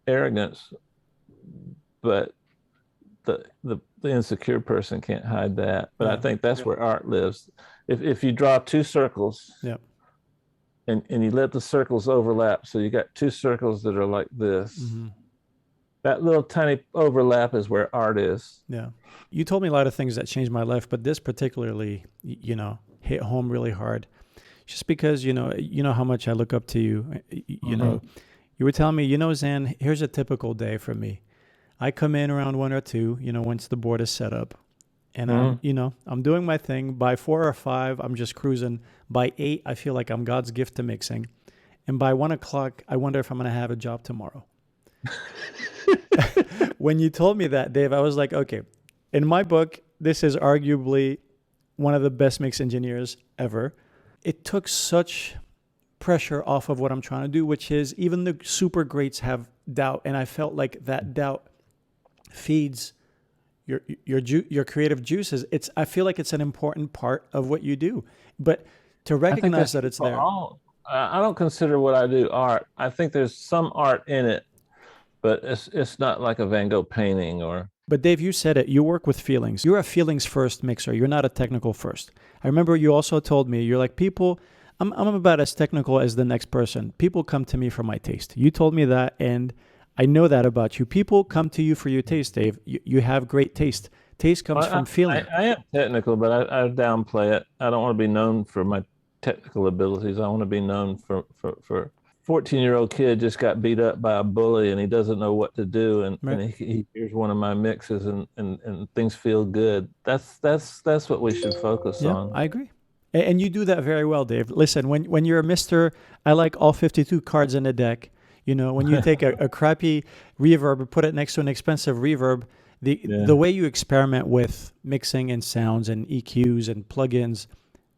arrogance, but the insecure person can't hide that. But I think that's where art lives. If you draw 2 circles, and you let the circles overlap, so you got 2 circles that are like this. That little tiny overlap is where art is. Yeah. You told me a lot of things that changed my life, but this particularly, hit home really hard. Just because, you know how much I look up to you. You know, you were telling me, Zan, here's a typical day for me. I come in around 1 or 2, once the board is set up. And I'm doing my thing. By 4 or 5, I'm just cruising. By 8, I feel like I'm God's gift to mixing. And by 1 o'clock, I wonder if I'm going to have a job tomorrow. When you told me that, Dave, I was like, okay, in my book, this is arguably one of the best mix engineers ever. It took such pressure off of what I'm trying to do, which is even the super greats have doubt. And I felt like that doubt feeds your creative juices. I feel like it's an important part of what you do, but to recognize that it's there. I don't consider what I do art. I think there's some art in it, but it's not like a Van Gogh painting or. But Dave, you said it. You work with feelings. You're a feelings first mixer. You're not a technical first. I remember you also told me, you're like, people, I'm about as technical as the next person. People come to me for my taste. You told me that, and I know that about you. People come to you for your taste, Dave. You have great taste. Taste comes from feeling. I am technical, but I downplay it. I don't want to be known for my technical abilities. I want to be known for 14-year-old kid just got beat up by a bully and he doesn't know what to do, and, Right. and he hears one of my mixes and things feel good. That's what we should focus Yeah, on. I agree. And you do that very well, Dave. Listen, when you're a Mr. I like all 52 cards in a deck, when you take a crappy reverb and put it next to an expensive reverb, the way you experiment with mixing and sounds and EQs and plugins,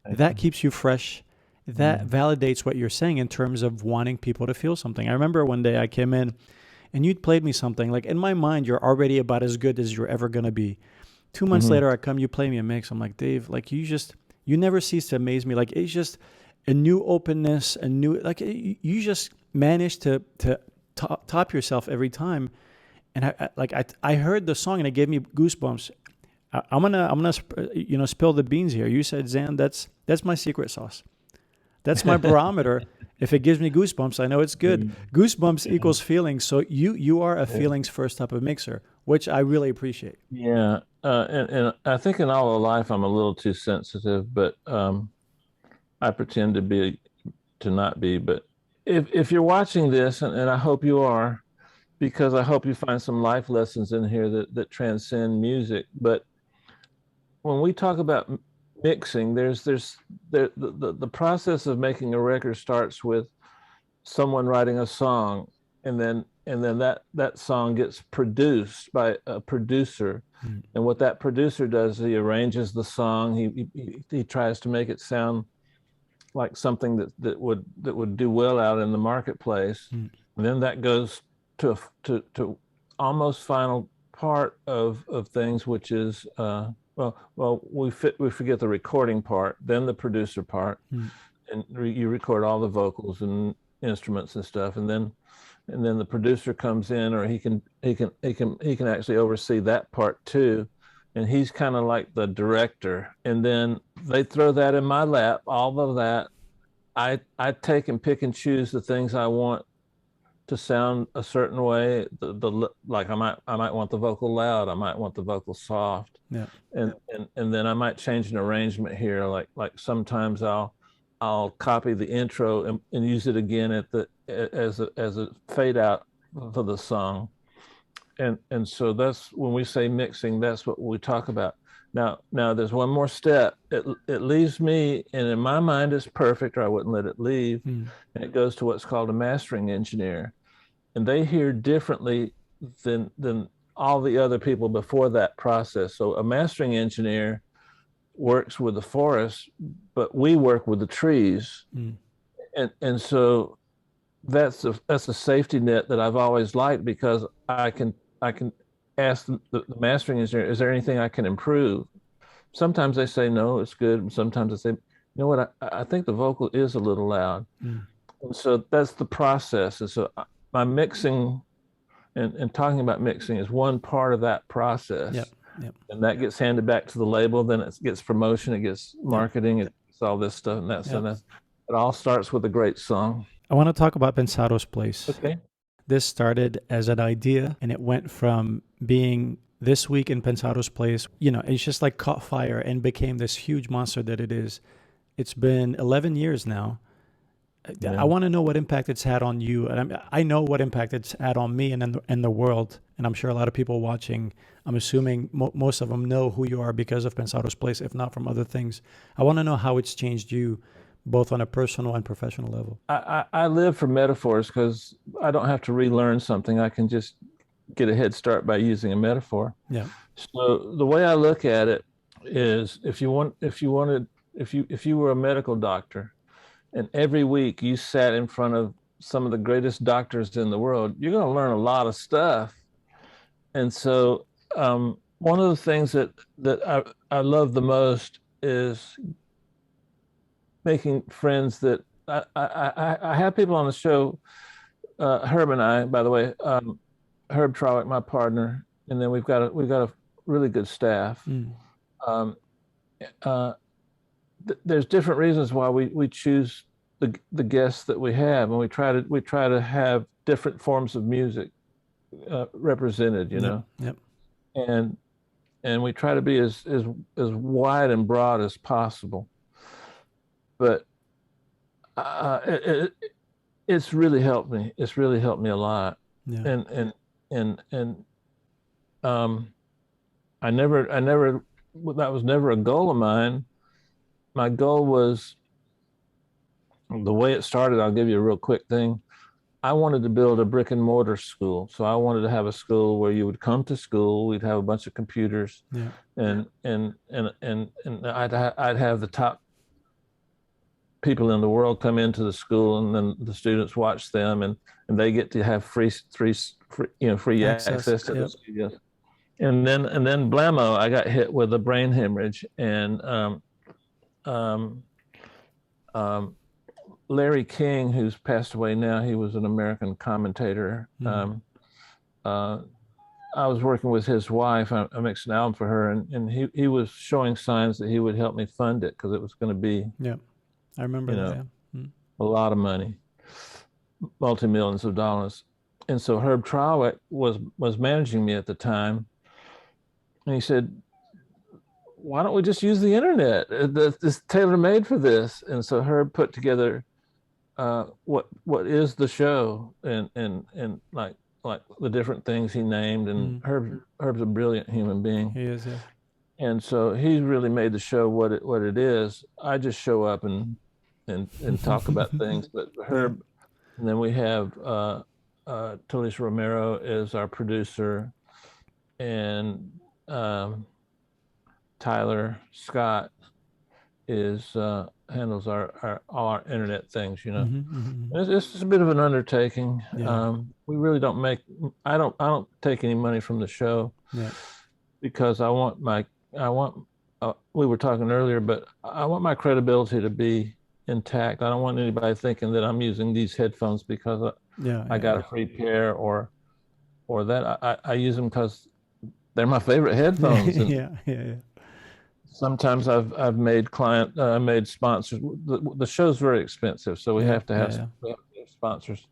that keeps you fresh. That validates what you're saying in terms of wanting people to feel something. I remember one day I came in and you'd played me something. Like, in my mind, you're already about as good as you're ever going to be. 2 months later, I come, you play me a mix. I'm like, Dave, like, you never cease to amaze me. Like, it's just a new openness, like, you just manage to top yourself every time. And I heard the song and it gave me goosebumps. I'm gonna spill the beans here. You said, Zan, that's my secret sauce. That's my barometer. If it gives me goosebumps, I know it's good. Goosebumps equals feelings. So you are a feelings first type of mixer, which I really appreciate. Yeah, and I think in all of life I'm a little too sensitive, but I pretend to not be. But if you're watching this, and I hope you are, because I hope you find some life lessons in here that transcend music. But when we talk about mixing, the process of making a record starts with someone writing a song, and then that song gets produced by a producer. And what that producer does, he arranges the song. He tries to make it sound like something that would do well out in the marketplace. And then that goes to almost final part of things, which is we forget the recording part, then the producer part, and you record all the vocals and instruments and stuff, and then the producer comes in, or he can actually oversee that part too, and he's kind of like the director. And then they throw that in my lap, all of that. I take and pick and choose the things I want to sound a certain way. Like I might want the vocal loud, I might want the vocal soft, and then I might change an arrangement here. Like sometimes I'll copy the intro and use it again as a fade out for the song, and so that's when we say mixing. That's what we talk about. Now there's one more step. It leaves me, and in my mind it's perfect, or I wouldn't let it leave, and it goes to what's called a mastering engineer. And they hear differently than all the other people before that process. So a mastering engineer works with the forest, but we work with the trees. And so that's a safety net that I've always liked, because I can ask the mastering engineer, is there anything I can improve? Sometimes they say, no, it's good. And sometimes they say, you know what, I think the vocal is a little loud. And so that's the process. And so my mixing and talking about mixing is one part of that process. Yep. And that gets handed back to the label. Then it gets promotion, it gets marketing, it gets all this stuff. And it all starts with a great song. I want to talk about Pensado's place. Okay. This started as an idea, and it went from being this week in Pensado's place. It's just like caught fire and became this huge monster that it is. It's been 11 years now. I want to know what impact it's had on you. And I know what impact it's had on me and the world. And I'm sure a lot of people watching, I'm assuming most of them know who you are because of Pensado's place, if not from other things. I want to know how it's changed you, both on a personal and professional level. I live for metaphors, because I don't have to relearn something. I can just get a head start by using a metaphor. Yeah. So the way I look at it is, if you were a medical doctor, and every week you sat in front of some of the greatest doctors in the world, you're going to learn a lot of stuff. And so one of the things that I love the most is making friends. That I have people on the show, Herb and I, by the way, Herb Trowick, my partner, and then we've got a really good staff. Um, there's different reasons why we choose the guests that we have, and we try to have different forms of music represented, you know. Yep. And we try to be as wide and broad as possible. But it's really helped me. It's really helped me a lot. Yeah. And I never that was never a goal of mine. My goal was, the way it started, I'll give you a real quick thing. I wanted to build a brick and mortar school. So I wanted to have a school where you would come to school, we'd have a bunch of computers, and I'd have the top people in the world come into the school, and then the students watch them, and they get to have free access to the studios. And then blammo, I got hit with a brain hemorrhage, and Larry King, who's passed away now, he was an American commentator. I was working with his wife. I mixed an album for her, and he was showing signs that he would help me fund it, because it was going to be, I remember that. A lot of money, multi-millions of dollars. And so Herb Trowick was managing me at the time, and he said, "Why don't we just use the internet? It's tailor-made for this." And so Herb put together what is the show, and like the different things he named. And Herb's a brilliant human being. He is, yeah. And so he really made the show what it is. I just show up and talk about things. But Herb, and then we have Tolis Romero is our producer, and Tyler Scott is handles all our internet things, you know. It's just a bit of an undertaking. We really don't make, I don't take any money from the show, because I want we were talking earlier, but I want my credibility to be intact. I don't want anybody thinking that I'm using these headphones because I got a free pair, or that I use them because they're my favorite headphones. And sometimes I've made made sponsors. The show's very expensive, so we have to have sponsors,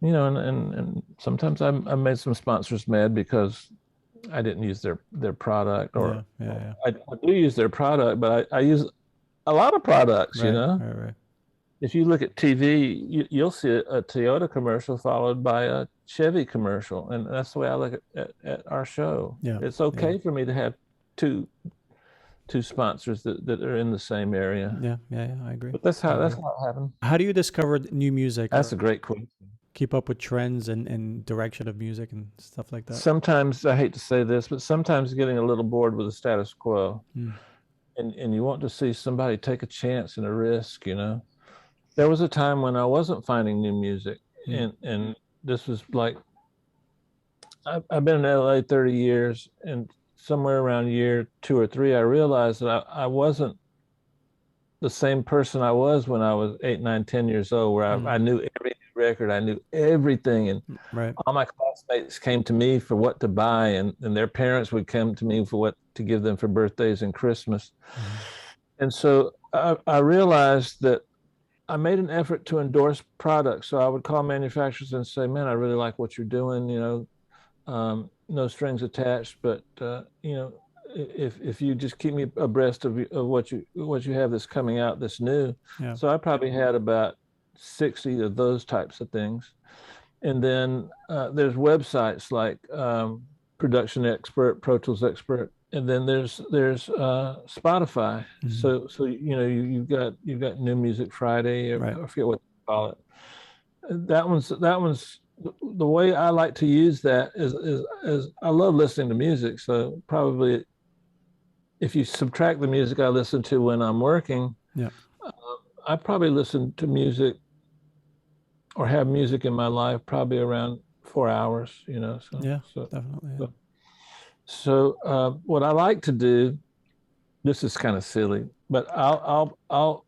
you know. And sometimes I made some sponsors mad because I didn't use their product, or I do use their product, but I use a lot of products, you know. Right. If you look at TV, you'll see a Toyota commercial followed by a Chevy commercial, and that's the way I look at our show. It's okay for me to have two sponsors that are in the same area. I agree. But that's how it happened. How do you discover new music? That's a great question. Keep up with trends and direction of music and stuff like that. Sometimes, I hate to say this, but sometimes getting a little bored with the status quo, and you want to see somebody take a chance and a risk, you know. There was a time when I wasn't finding new music, and this was like, I've been in LA 30 years, and somewhere around year 2 or 3, I realized that I wasn't the same person I was when I was 8, 9, 10 years old, where I knew every record, I knew everything, and all my classmates came to me for what to buy, and their parents would come to me for what to give them for birthdays and Christmas. And so I realized that I made an effort to endorse products. So I would call manufacturers and say, "Man, I really like what you're doing, you know, no strings attached, but you know, if you just keep me abreast of what you have that's coming out that's new." So I probably had about 60 of those types of things. And then there's websites like Production Expert, Pro Tools Expert, and then there's Spotify. So you know, you've got New Music Friday, I forget what you call it. That one's the way I like to use that is I love listening to music. So probably if you subtract the music I listen to when I'm working, I probably listen to music or have music in my life probably around 4 hours, you know. So definitely. So what I like to do, this is kind of silly, but I'll go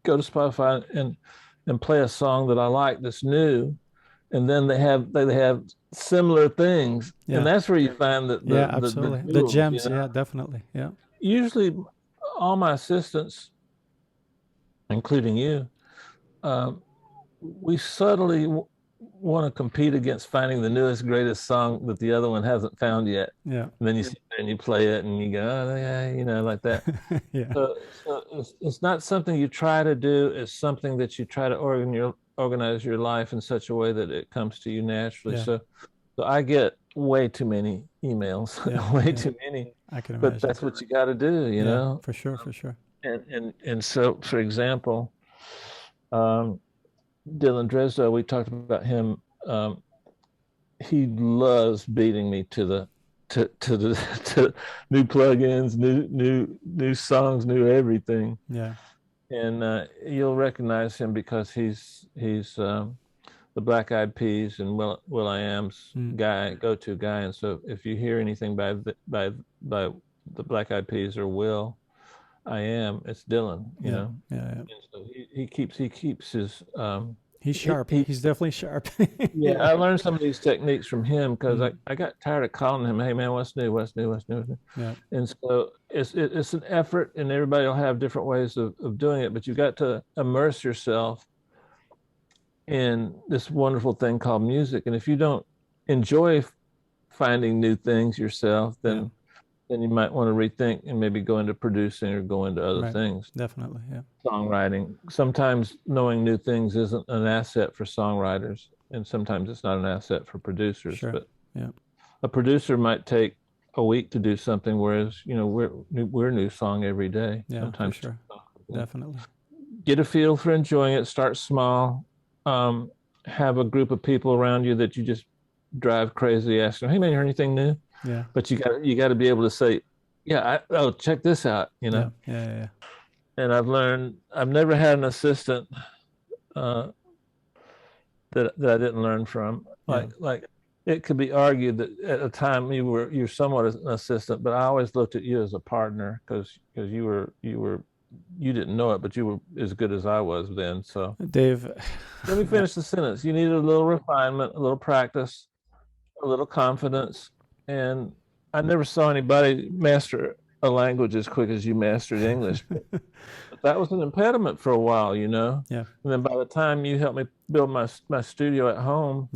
to Spotify and play a song that I like that's new, and then they have similar things, Yeah. and that's where you find that Yeah, absolutely. The jewels, gems. you know? Yeah, definitely. Yeah. Usually, all my assistants, including you, we subtly want to compete against finding the newest, greatest song that the other one hasn't found yet. Yeah. And then you sit there and you play it and you go, oh, yeah, you know, like that. Yeah. So it's not something you try to do. It's something that you try to organize your life in such a way that it comes to you naturally. Yeah. So I get way too many emails, Yeah, way yeah. too many. I can But imagine. that's what you got to do, you Yeah, know. for sure, for sure. And so, for example, Dylan Dresdo, we talked about him. He loves beating me to the to new plugins, new songs, new everything. Yeah. And you'll recognize him because he's the Black Eyed Peas and will.i.am's go-to guy. And so if you hear anything by the Black Eyed Peas or will.i.am, it's Dylan. You know. Yeah. Yeah. And so he keeps his. He's sharp. He's definitely sharp. Yeah, I learned some of these techniques from him because I got tired of calling him, hey man, what's new? Yeah. And so it's an effort, and everybody will have different ways of doing it, but you've got to immerse yourself in this wonderful thing called music. And if you don't enjoy finding new things yourself, then you might want to rethink and maybe go into producing or go into other things. Definitely, yeah. Songwriting. Sometimes knowing new things isn't an asset for songwriters, and sometimes it's not an asset for producers. Sure. But yeah, a producer might take a week to do something, whereas we're new song every day. Yeah, sometimes for sure. Definitely. Get a feel for enjoying it. Start small. Have a group of people around you that you just drive crazy, asking, "Hey man, you heard anything new?" Yeah. But you got to be able to say, "Yeah, check this out," you know. Yeah. And I've learned I've never had an assistant that I didn't learn from. Like it could be argued that at a time you're somewhat an assistant, but I always looked at you as a partner because you didn't know it, but you were as good as I was then. So Dave, let me finish the sentence. You needed a little refinement, a little practice, a little confidence, and I never saw anybody master a language as quick as you mastered English. But that was an impediment for a while, you know. Yeah. And then by the time you helped me build my studio at home,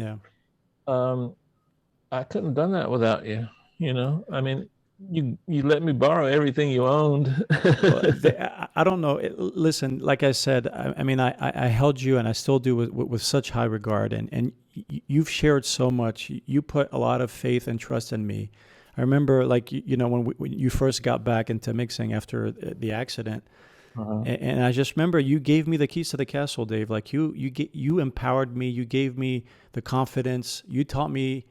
I couldn't have done that without you. You know, I mean, you let me borrow everything you owned. I don't know. Listen, like I said, I mean, I held you, and I still do with such high regard, and you've shared so much. You put a lot of faith and trust in me. I remember, like, when you first got back into mixing after the accident, and I just remember you gave me the keys to the castle, Dave. Like you empowered me. You gave me the confidence. You taught me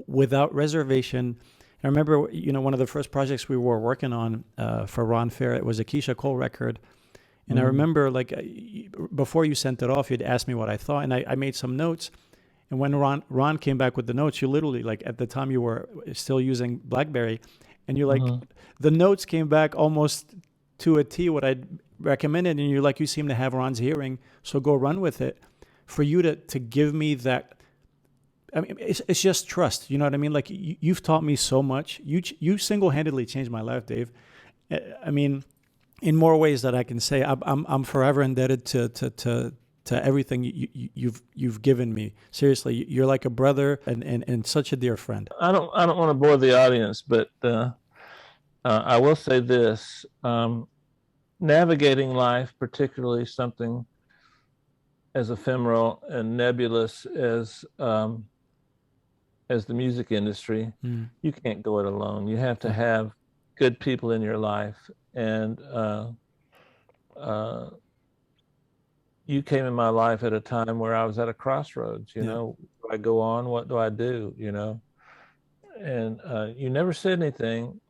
without reservation. I remember, one of the first projects we were working on for Ron Fair, it was a Keisha Cole record. And I remember, like, before you sent it off, you'd asked me what I thought, and I made some notes. And when Ron came back with the notes, you literally, like, at the time you were still using BlackBerry, and you're like, the notes came back almost to a T what I'd recommended, and you're like, you seem to have Ron's hearing, so go run with it. For you to give me that, I mean, it's just trust. You know what I mean? Like, you've taught me so much. You single-handedly changed my life, Dave. I mean, in more ways that I can say, I'm forever indebted to everything you've given me. Seriously, you're like a brother and such a dear friend. I don't want to bore the audience, but I will say this: navigating life, particularly something as ephemeral and nebulous as the music industry, you can't go it alone. You have to have good people in your life, and you came in my life at a time where I was at a crossroads. You know, do I go on? What do I do? You know, and you never said anything.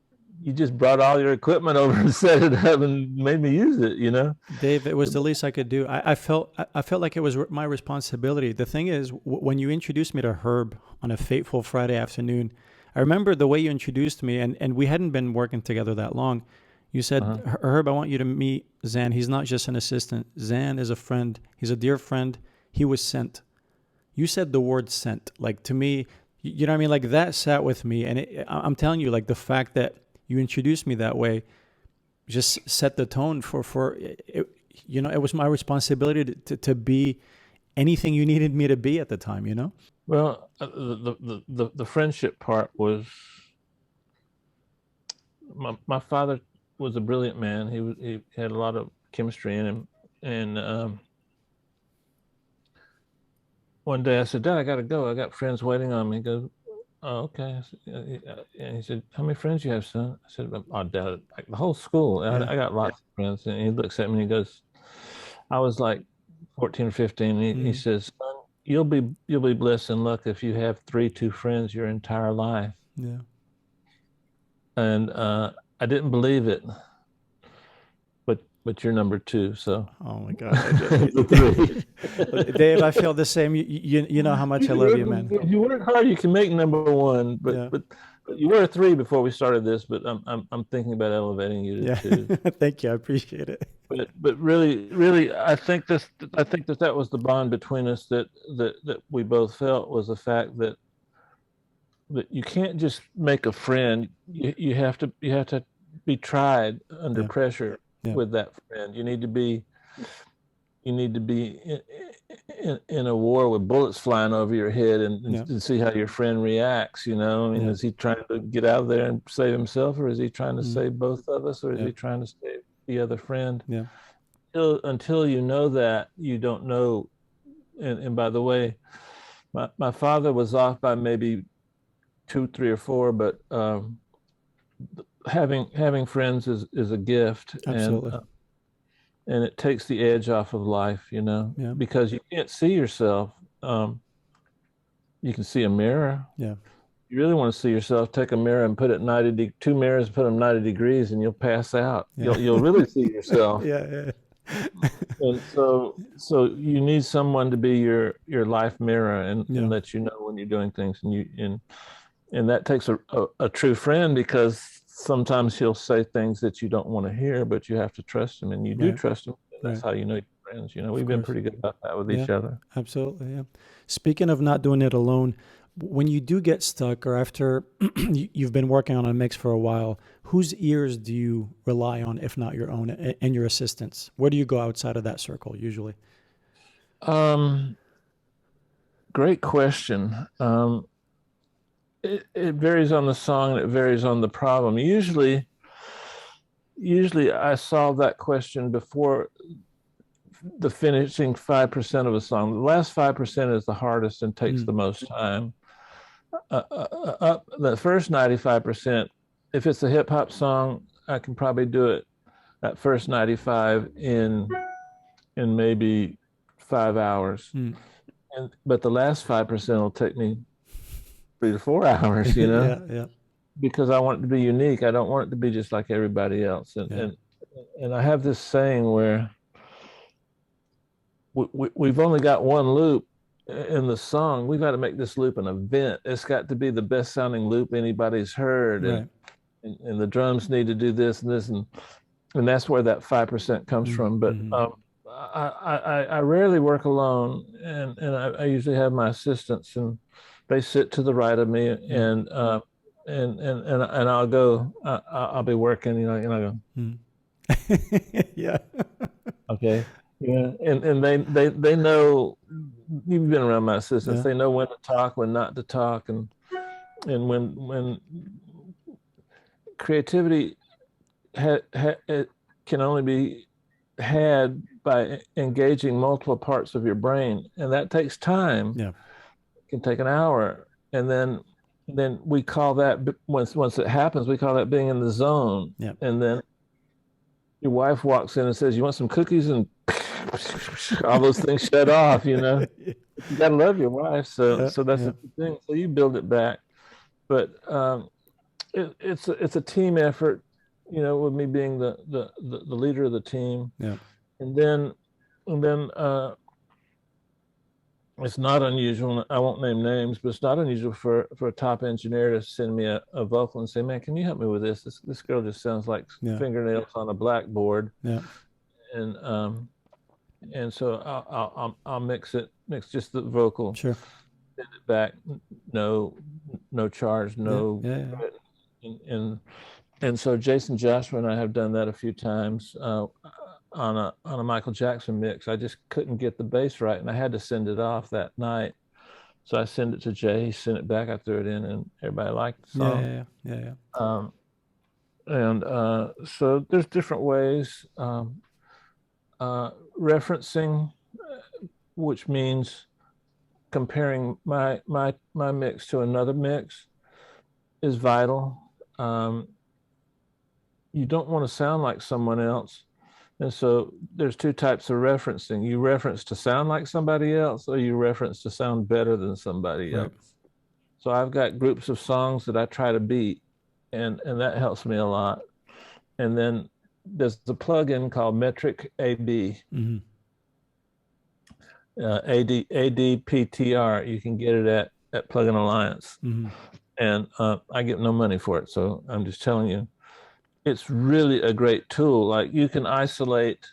You just brought all your equipment over and set it up and made me use it, you know? Dave, it was the least I could do. I felt like it was my responsibility. The thing is, when you introduced me to Herb on a fateful Friday afternoon, I remember the way you introduced me, and we hadn't been working together that long. You said, Herb, I want you to meet Zan. He's not just an assistant. Zan is a friend. He's a dear friend. He was sent. You said the word scent. Like, to me, you know what I mean? Like, that sat with me. And I'm telling you, like, the fact that you introduced me that way just set the tone for it. You know, it was my responsibility to be anything you needed me to be at the time, you know? Well, the friendship part was, my father was a brilliant man. He had a lot of chemistry in him. And one day I said, Dad, I got to go. I got friends waiting on me. He goes, oh, okay. And he said, how many friends you have, son? I said, oh, Dad, like the whole school. Yeah. I got lots of friends. And he looks at me and he goes, I was like 14 or 15. He says, son, you'll be blessed in luck if you have 3 true friends your entire life. Yeah. And I didn't believe it. But you're number 2, so. Oh my God. Dave, I feel the same. You know how much I love you, man. If you work hard, you can make number 1. But you were 3 before we started this. But I'm thinking about elevating you to 2. Thank you. I appreciate it. But really, I think that was the bond between us that we both felt, was the fact that you can't just make a friend. You have to be tried under pressure. With that friend, you need to be in a war with bullets flying over your head and see how your friend reacts. You know, I mean, is he trying to get out of there and save himself, or is he trying to save both of us, or is he trying to save the other friend? Yeah. Until you know that, you don't know. And by the way, my father was off by maybe 2, 3, or 4, but having friends is a gift. Absolutely. And it takes the edge off of life, you know, because you can't see yourself. You can see a mirror. Yeah. You really want to see yourself, take a mirror and put it 2 mirrors, put them 90 degrees, and you'll pass out. Yeah. You'll really see yourself. Yeah. And so you need someone to be your life mirror and let you know when you're doing things, and that takes a true friend, because sometimes he'll say things that you don't want to hear, but you have to trust him, and you do trust him. And that's how you know you're friends. You know, we've been pretty good about that with each other. Absolutely, yeah. Speaking of not doing it alone, when you do get stuck, or after you've been working on a mix for a while, whose ears do you rely on, if not your own, and your assistants? Where do you go outside of that circle usually? Great question. It varies on the song, and it varies on the problem. Usually I solve that question before the finishing 5% of a song. The last 5% is the hardest and takes the most time. The first 95%, if it's a hip hop song, I can probably do it that first 95 in maybe 5 hours. But the last 5% will take me 3 to 4 hours, you know, because I want it to be unique. I don't want it to be just like everybody else. And I have this saying where we've only got one loop in the song. We've got to make this loop an event. It's got to be the best sounding loop anybody's heard. Right. And the drums need to do this and this. And that's where that 5% comes from. But I rarely work alone. And I usually have my assistants, and they sit to the right of me, and I'll go. I'll be working, you know, and I go. Yeah. Okay. Yeah. And they know. You've been around my assistants. They know when to talk, when not to talk, and when creativity it can only be had by engaging multiple parts of your brain, and that takes time. Yeah. Can take an hour, and then we call that, once it happens, we call that being in the zone. Yep. And then your wife walks in and says, you want some cookies, and all those things shut off, you know. You gotta love your wife, so that's the thing. So you build it back, but it's a team effort, you know, with me being the leader of the team. Yeah. And then it's not unusual, I won't name names, but it's not unusual for a top engineer to send me a vocal and say, man, can you help me with this? This girl just sounds like fingernails on a blackboard. Yeah. And and so I'll mix just the vocal, Sure. send it back, no charge, no, and so Jason Joshua and I have done that a few times on a Michael Jackson mix. I just couldn't get the bass right, and I had to send it off that night. So I sent it to Jay. He sent it back. I threw it in, and everybody liked the song. Yeah. And so there's different ways. Referencing, which means comparing my mix to another mix, is vital. You don't want to sound like someone else. And so there's two types of referencing. You reference to sound like somebody else, or you reference to sound better than somebody else. So I've got groups of songs that I try to beat, and that helps me a lot. And then there's the plugin called Metric AB. Mm-hmm. ADPTR. You can get it at Plugin Alliance. Mm-hmm. And I get no money for it, so I'm just telling you. It's really a great tool. Like, you can isolate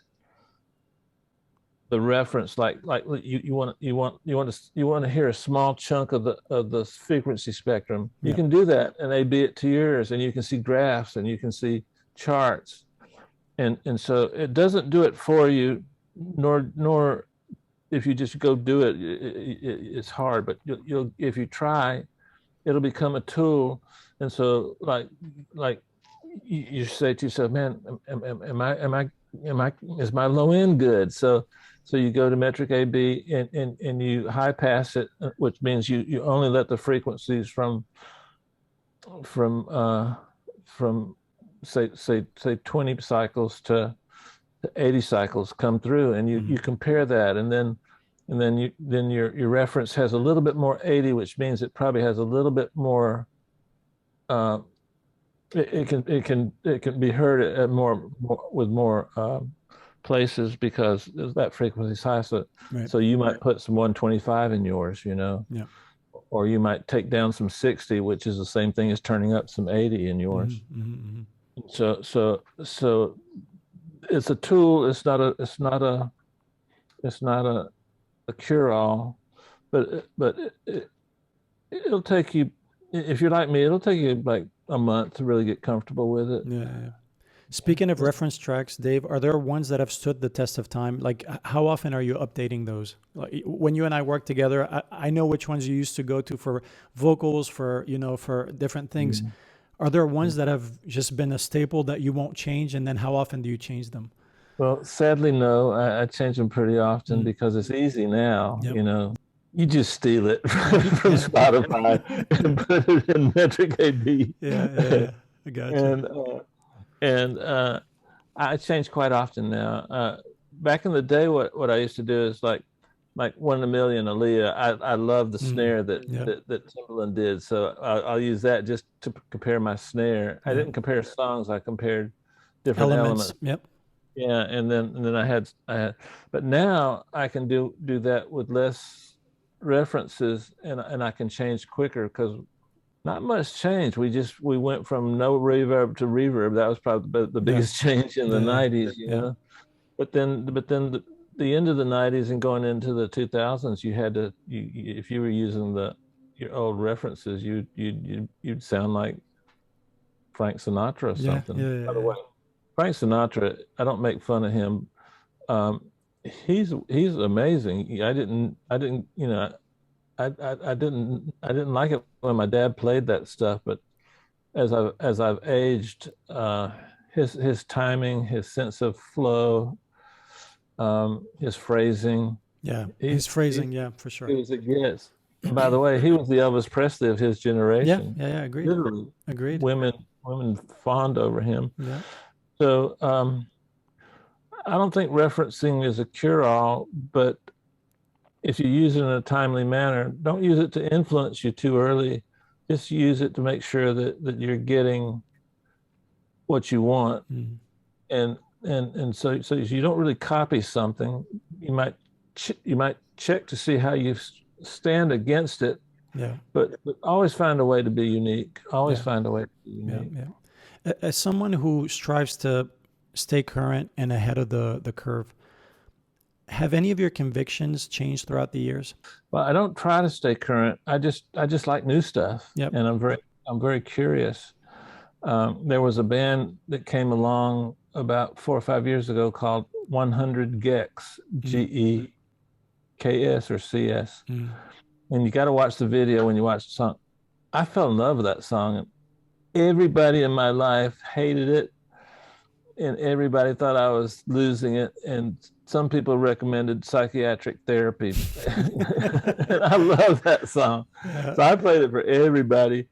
the reference, like you want to hear a small chunk of the frequency spectrum. You can do that and AB it to yours, and you can see graphs and you can see charts, and so it doesn't do it for you, nor if you just go do it, it's hard. But you'll if you try, it'll become a tool. And so like you say to yourself, man, is my low end good? So you go to Metric AB and you high pass it, which means you only let the frequencies from say 20 cycles to 80 cycles come through, and you compare that, and then your reference has a little bit more 80, which means it probably has a little bit more. It can be heard at more with more places because that frequency is high. So you might put some 125 in yours, or you might take down some 60, which is the same thing as turning up some 80 in yours. So it's a tool. It's not a cure-all, but it'll take you, if you're like me, it'll take you like a month to really get comfortable with it. Yeah. Speaking of reference tracks, Dave, are there ones that have stood the test of time? Like, how often are you updating those? Like, when you and I work together, I know which ones you used to go to for vocals, for different things. Are there ones that have just been a staple that you won't change? And then how often do you change them? Well, sadly, no. I change them pretty often because it's easy now. You just steal it from Spotify and put it in Metric AB. Yeah. I got you. And I change quite often now. Back in the day, what I used to do is like 1 in a million Aaliyah. I love the snare that Timbaland did, so I'll use that just to compare my snare. I didn't compare songs; I compared different elements. Yep. Yeah, and then I had, but now I can do that with less references, and I can change quicker because not much change. We went from no reverb to reverb. That was probably the biggest change in the 90s, But then the end of the 90s and going into the 2000s, you had to, if you were using your old references, you'd sound like Frank Sinatra or something. By the way, Frank Sinatra, I don't make fun of him. He's amazing. I didn't like it when my dad played that stuff, but as I've aged, his timing, his sense of flow, his phrasing. Yeah, his phrasing, for sure. He was a guess. By the way, he was the Elvis Presley of his generation. Yeah, agreed. Literally, agreed. Women fawned over him. Yeah. So I don't think referencing is a cure-all, but if you use it in a timely manner, don't use it to influence you too early. Just use it to make sure that you're getting what you want. And so you don't really copy something. You might check to see how you stand against it. Yeah. But always find a way to be unique. Always find a way to be unique. Yeah. As someone who strives to stay current and ahead of the curve, Have any of your convictions changed throughout the years? Well, I don't try to stay current. I just like new stuff, Yep. and I'm very curious. There was a band that came along about 4 or 5 years ago called 100 Gex, Geks or CS, and you got to watch the video when you watch the song. I fell in love with that song, and everybody in my life hated it, and everybody thought I was losing it, and some people recommended psychiatric therapy. And I love that song. So I played it for everybody.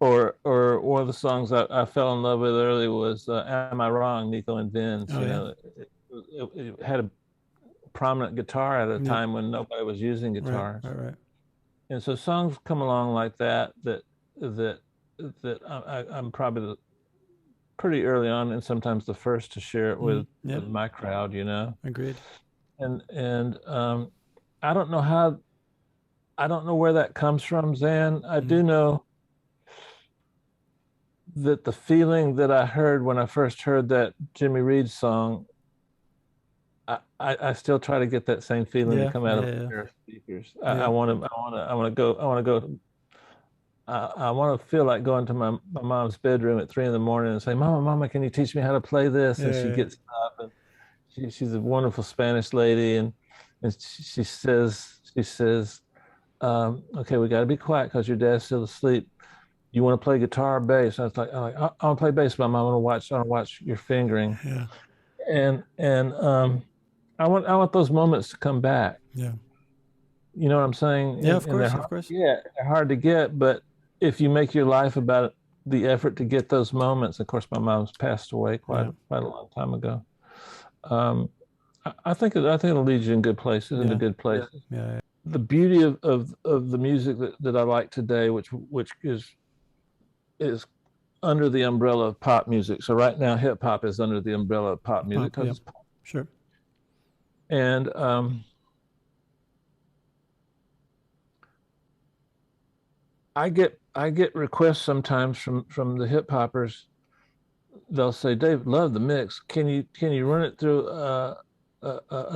Or one of the songs I fell in love with early was Am I Wrong, Nico and Vince. Oh, you yeah. know, it had a prominent guitar at a time when nobody was using guitars. Right. And so songs come along like that I'm probably pretty early on, and sometimes the first to share it with my crowd, you know. Agreed. And I don't know where that comes from, Zan. I do know that the feeling that I heard when I first heard that Jimmy Reed song, I still try to get that same feeling to come out of a pair of speakers. I want to feel like going to my mom's bedroom at 3 a.m. and say, Mama, can you teach me how to play this? And she gets up, and she's a wonderful Spanish lady, and she says, okay, we got to be quiet because your dad's still asleep. You want to play guitar or bass? I was like, I want to play bass, Mom. I want to watch your fingering. Yeah. And I want those moments to come back. Yeah. You know what I'm saying? Yeah, of course. Yeah, they're hard to get, but if you make your life about the effort to get those moments, of course, my mom's passed away quite a long time ago. I think it'll lead you in good places, into good places. Yeah. The beauty of the music that I like today, which is under the umbrella of pop music. So right now, hip hop is under the umbrella of pop music because it's pop. Sure. And I get requests sometimes from the hip hoppers. They'll say, Dave, love the mix. Can you run it through an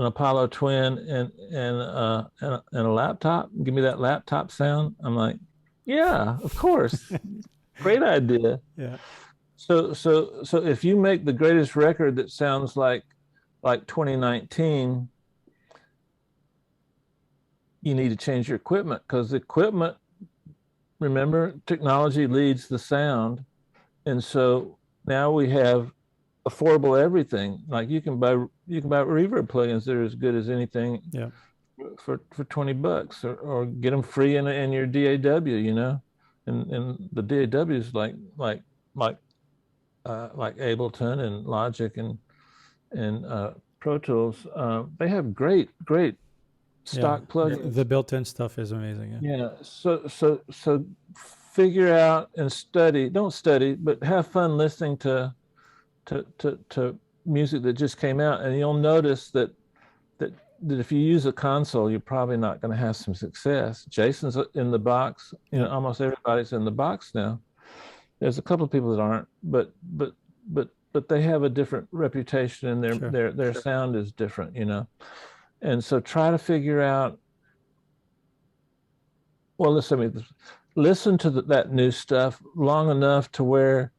Apollo Twin and a laptop? Give me that laptop sound. I'm like, yeah, of course. Great idea. Yeah. So if you make the greatest record that sounds like 2019, you need to change your equipment, because the equipment, remember, technology leads the sound. And so now we have affordable everything. Like you can buy reverb plugins that are as good as anything for $20, or get them free in your DAW, you know. And the DAW is like Ableton and Logic and Pro Tools. They have great stock plugins. The built-in stuff is amazing. Yeah. So figure out and study. Don't study, but have fun listening to music that just came out, and you'll notice that if you use a console, you're probably not going to have some success. Jason's in the box. You know, almost everybody's in the box now. There's a couple of people that aren't, but they have a different reputation, and their sound is different, you know. And so try to figure out. Well, listen to that new stuff long enough to where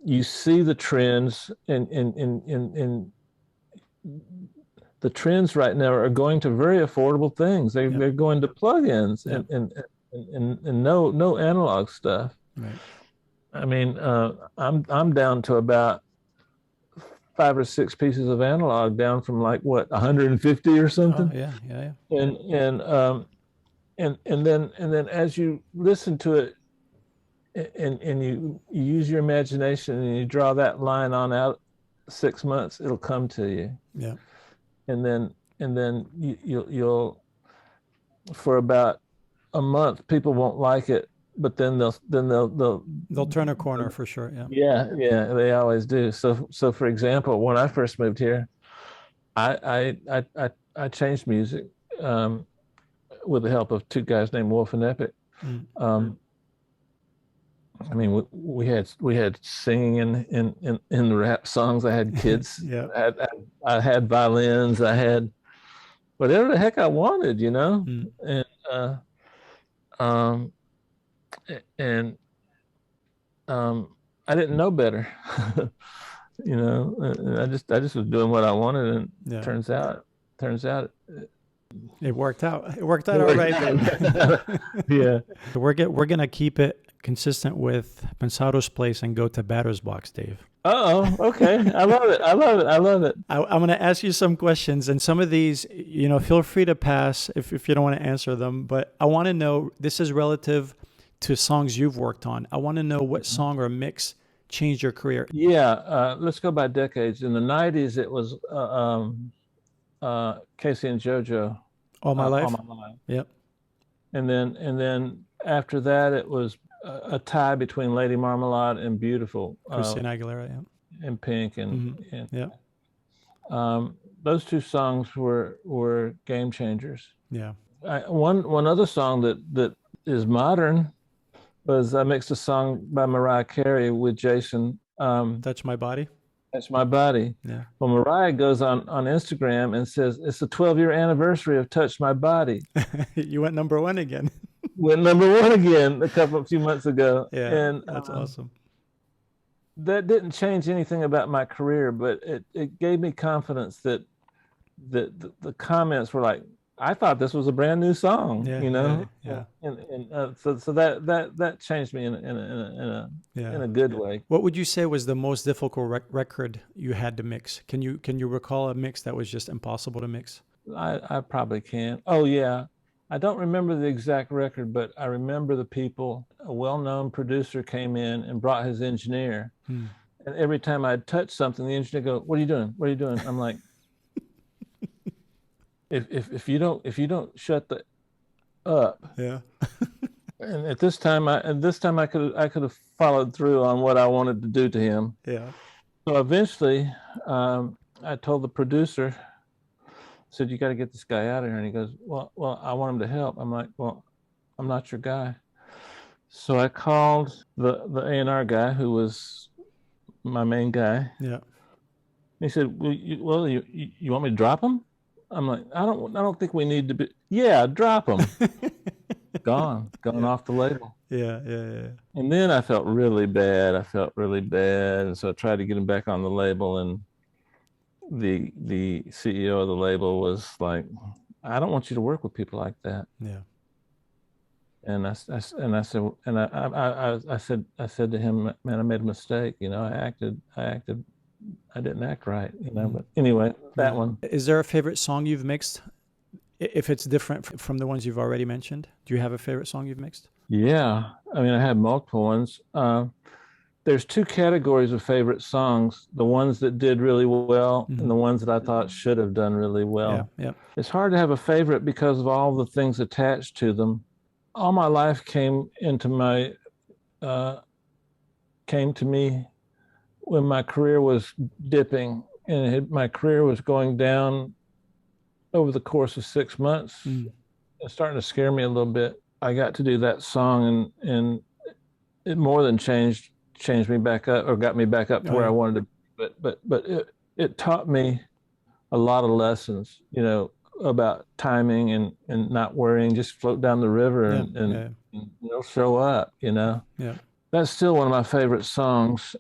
you see the trends, and the trends right now are going to very affordable things. They're going to plugins and no analog stuff. Right. I mean, I'm down to about 5 or 6 pieces of analog, down from like what, 150 or something. Oh, yeah. And then as you listen to it, and you use your imagination and you draw that line on out 6 months, it'll come to you. Yeah. And then you'll for about a month, people won't like it, but then they'll turn a corner for sure. Yeah, they always do. So for example, when I first moved here, I changed music with the help of 2 guys named Wolf and Epic. I mean, we had singing in the rap songs. I had kids. Yeah. I had violins. I had whatever the heck I wanted, you know. Mm. Um, and I didn't know better, you know. I just was doing what I wanted, and Yeah. turns out It worked out. It worked out all right then. yeah. We're gonna keep it consistent with Pensado's place and go to batter's box, Dave. Oh, okay. I love it. I love it. I love it. I'm gonna ask you some questions, and some of these, you know, feel free to pass if you don't want to answer them. But I want to know. This is relative to songs you've worked on. I want to know what song or mix changed your career. Yeah. Let's go by decades. In the '90s, it was Casey and JoJo. All My Life. All My Life. Yep. And then after that, it was a tie between Lady Marmalade and Beautiful. Christina Aguilera. Yeah. And Pink and Yeah. Those two songs were game changers. Yeah. One other song that is modern was I mixed a song by Mariah Carey with Jason. Touch My Body. That's My Body. Yeah. Well, Mariah goes on Instagram and says it's the 12-year anniversary of Touch My Body. You went number one again. Went number one again a few months ago. Yeah, and that's awesome. That didn't change anything about my career, but it gave me confidence that the comments were like, I thought this was a brand new song, you know. Yeah. And so that changed me in a good way. What would you say was the most difficult record you had to mix? Can you recall a mix that was just impossible to mix? I probably can. Oh yeah, I don't remember the exact record, but I remember the people. A well-known producer came in and brought his engineer, and every time I'd touch something, the engineer go, "What are you doing? What are you doing?" I'm like, if you don't shut the up. Yeah. And at this time I could have followed through on what I wanted to do to him. Yeah. So eventually, I told the producer, said, "You got to get this guy out of here." And he goes, well, I want him to help. I'm like, "Well, I'm not your guy." So I called the A&R guy who was my main guy. Yeah. He said, you want me to drop him? I'm like, I don't think we need to be. Yeah, drop him. Gone off the label. Yeah. And then I felt really bad. And so I tried to get him back on the label, and the CEO of the label was like, "I don't want you to work with people like that." Yeah. And I said to him, "Man, I made a mistake. You know, I didn't act right, you know." But anyway, that one. Is there a favorite song you've mixed? If it's different from the ones you've already mentioned, do you have a favorite song you've mixed? Yeah, I mean, I have multiple ones. There's two categories of favorite songs: the ones that did really well, and the ones that I thought should have done really well. Yeah. It's hard to have a favorite because of all the things attached to them. All My Life came to me when my career was dipping, and my career was going down over the course of 6 months. It's starting to scare me a little bit. I got to do that song, and it more than changed me back up, or got me back up to where I wanted to. But it taught me a lot of lessons, you know, about timing and not worrying, just float down the river and it'll show up, you know. Yeah. That's still one of my favorite songs.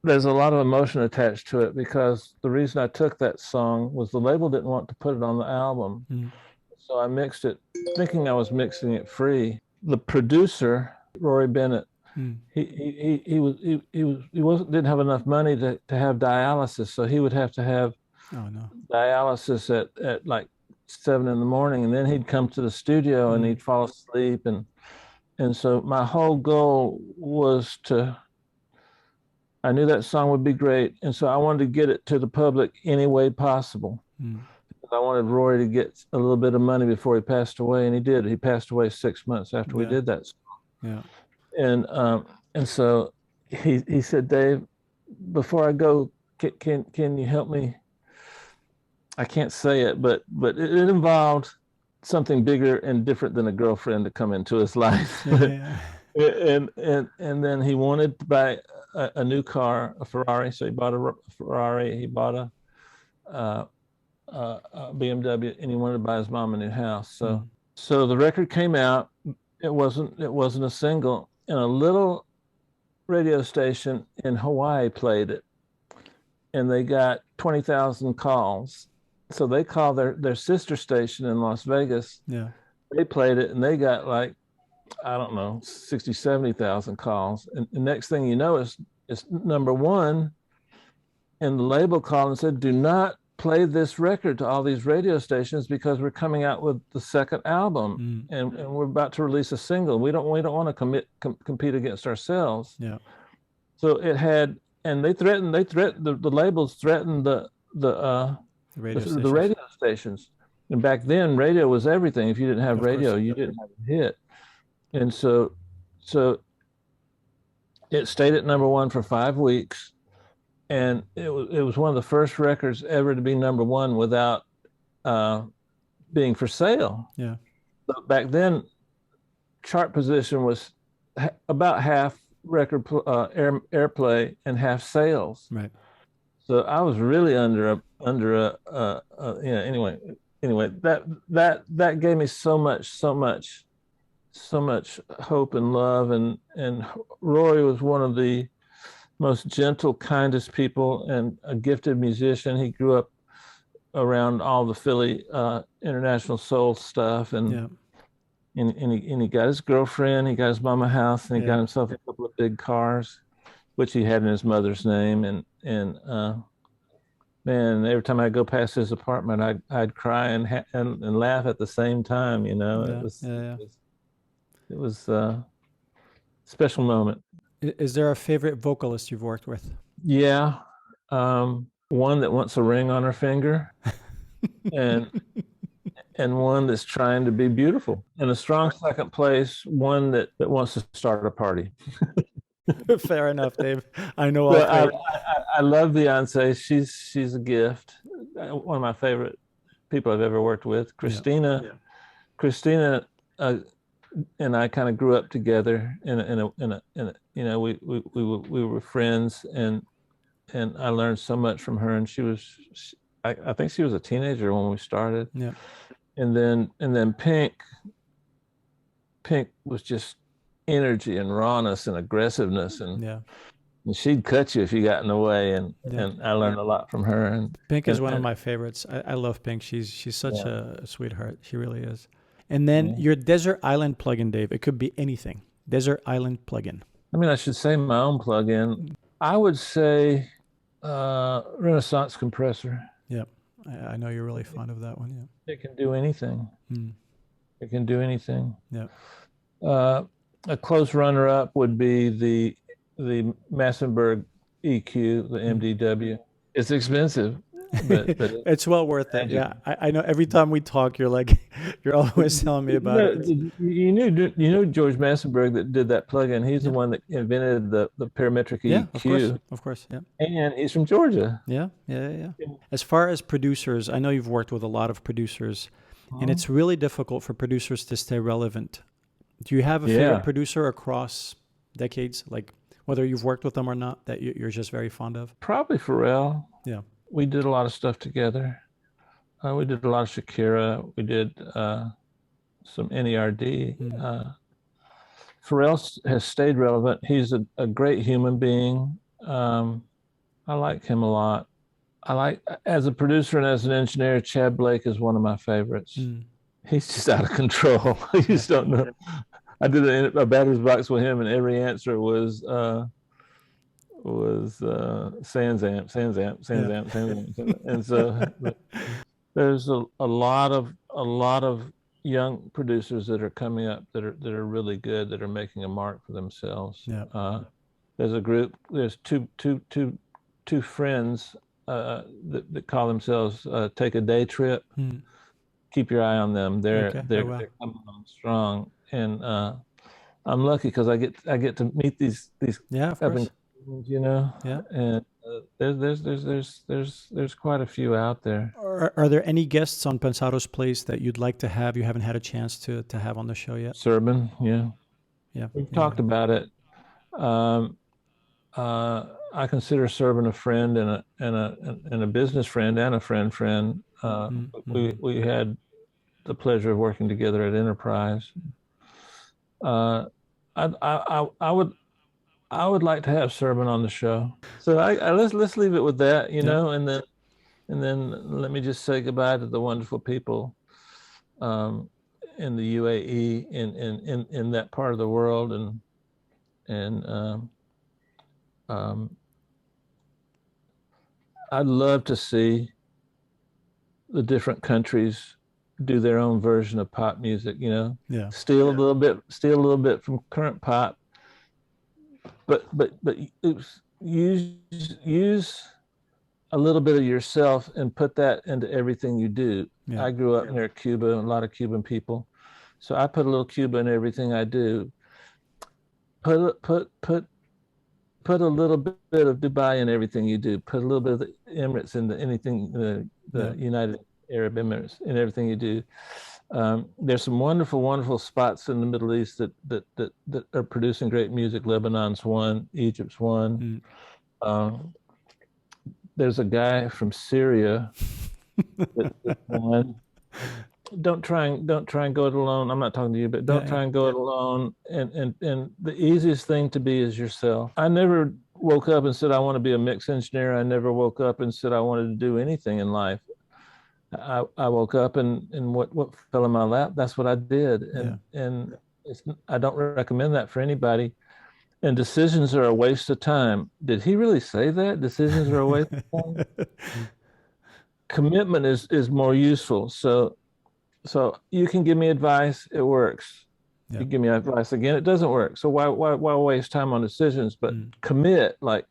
There's a lot of emotion attached to it because the reason I took that song was the label didn't want to put it on the album. So I mixed it thinking I was mixing it free. The producer, Rory Bennett, he didn't have enough money to have dialysis, so he would have to have dialysis at like 7 a.m, and then he'd come to the studio and he'd fall asleep, and so my whole goal was I knew that song would be great, and so I wanted to get it to the public any way possible. I wanted Rory to get a little bit of money before he passed away, and he did. He passed away 6 months after we did that song. Yeah. And so he said, "Dave, before I go, can you help me?" I can't say it, but it involved something bigger and different than a girlfriend to come into his life. And then he wanted to buy a new car, a Ferrari. So he bought a Ferrari. He bought BMW, and he wanted to buy his mom a new house. So the record came out. It wasn't a single, and a little radio station in Hawaii played it, and they got 20,000 calls. So they called their sister station in Las Vegas. Yeah. They played it, and they got like, I don't know, 60, 70,000 calls. And the next thing you know, it's number one. And the label called and said, do not play this record to all these radio stations because we're coming out with the second album and we're about to release a single. We don't want to compete against ourselves. Yeah. So it had, and they threatened the labels threatened the radio stations. And back then, radio was everything. If you didn't have radio, you didn't have a hit. And so it stayed at number one for 5 weeks, and it was one of the first records ever to be number one without being for sale. Yeah. But back then, chart position was about half record airplay and half sales. Right. So I was really under anyway, that gave me so much hope and love, and Roy was one of the most gentle, kindest people, and a gifted musician. He grew up around all the Philly international soul stuff, and he got his girlfriend, he got his mama house, and he got himself a couple of big cars, which he had in his mother's name, and man, every time I go past his apartment, I'd cry and laugh at the same time. You know, it was a special moment. Is there a favorite vocalist you've worked with? Yeah, one that wants a ring on her finger, and one that's trying to be beautiful. In a strong second place, one that wants to start a party. Fair enough, Dave. I know. I love Beyonce. She's a gift. One of my favorite people I've ever worked with. Christina and I kind of grew up together in a you know, we were friends, and I learned so much from her. And I think she was a teenager when we started. Yeah. And then Pink was just energy and rawness and aggressiveness, and she'd cut you if you got in the way, and I learned a lot from her. And Pink is one of my favorites. I love Pink. She's such a sweetheart. She really is. And then your Desert Island plugin, Dave. It could be anything. Desert Island plugin. I mean, I should say my own plugin. I would say Renaissance Compressor. Yep. I know you're really fond of that one. Yeah. It can do anything. It can do anything. Yeah. A close runner-up would be the Massenburg EQ, the MDW. It's expensive, but it's well worth it. Yeah, I know. Every time we talk, you're always telling me about it. You knew George Massenburg that did that plugin. He's the one that invented the parametric EQ. Yeah, of course. Yeah. And he's from Georgia. Yeah. As far as producers, I know you've worked with a lot of producers, and it's really difficult for producers to stay relevant. Do you have a favorite producer across decades, like whether you've worked with them or not, that you're just very fond of? Probably Pharrell. Yeah. We did a lot of stuff together. We did a lot of Shakira. We did some NERD. Pharrell has stayed relevant. He's a great human being. I like him a lot. As a producer and as an engineer, Chad Blake is one of my favorites. He's just out of control. You just don't know. I did a batter's box with him, and every answer was sans amp. And so there's a lot of young producers that are coming up that are really good, that are making a mark for themselves. Yeah. There's a group. There's two friends that call themselves Take a Day Trip. Keep your eye on them. They're coming on strong, and I'm lucky because I get to meet these of course. You know. Yeah. And there's quite a few out there. Are there any guests on Pensado's Place that you'd like to have you haven't had a chance to have on the show yet? Serban, yeah. We've talked about it. I consider Serban a friend and a business friend and a friend. We had the pleasure of working together at Enterprise. I would like to have Sermon on the show. So let's leave it with that, you know, and then let me just say goodbye to the wonderful people in the UAE, in that part of the world, and I'd love to see the different countries do their own version of pop music, you know. Yeah. Steal a little bit from current pop, but use a little bit of yourself and put that into everything you do. Yeah. I grew up near Cuba, and a lot of Cuban people, so I put a little Cuba in everything I do. Put a little bit of Dubai in everything you do. Put a little bit of the Emirates in anything, the United Arab Emirates in everything you do. There's some wonderful spots in the Middle East that are producing great music. Lebanon's one, Egypt's one. There's a guy from Syria that's one. Don't try and go it alone. I'm not talking to you, but don't try and go it alone. And the easiest thing to be is yourself. I never woke up and said I want to be a mix engineer. I never woke up and said I wanted to do anything in life. I woke up and what fell in my lap, that's what I did. And I don't recommend that for anybody. And decisions are a waste of time. Did he really say that? Decisions are a waste of time? Commitment is more useful. So you can give me advice, it works. Yeah. You give me advice again, it doesn't work. So why waste time on decisions? But commit, like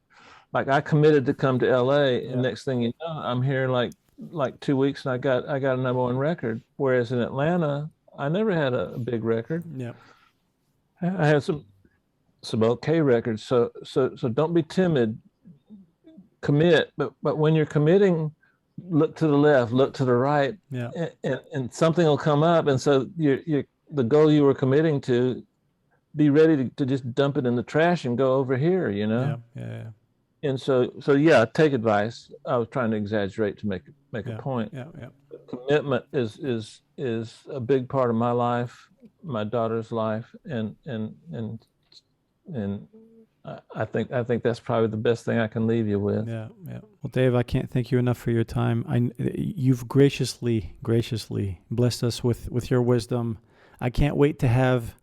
I committed to come to LA, and next thing you know, I'm here like 2 weeks, and I got a #1 record. Whereas in Atlanta, I never had a big record. Yeah. I had some okay records. So don't be timid. Commit, but when you're committing, look to the left, look to the right, and something will come up. And so the goal you were committing to, be ready to just dump it in the trash and go over here, you know. Yeah. And so take advice. I was trying to exaggerate to make a point. Yeah. Commitment is a big part of my life, my daughter's life, and I think that's probably the best thing I can leave you with. Yeah. Well, Dave, I can't thank you enough for your time. You've graciously blessed us with your wisdom. I can't wait to have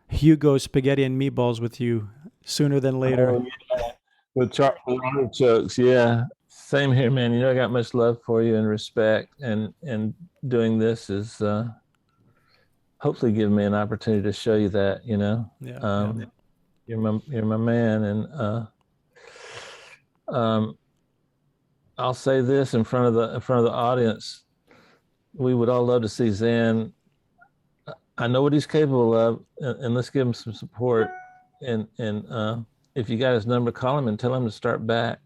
Hugo spaghetti and meatballs with you sooner than later. Oh, yeah. With artichokes, yeah. Same here, man. You know, I got much love for you and respect, and doing this is hopefully giving me an opportunity to show you that, you know. You're my man, and I'll say this in front of the audience: we would all love to see Zan. I know what he's capable of, and let's give him some support. And if you got his number, call him and tell him to start back.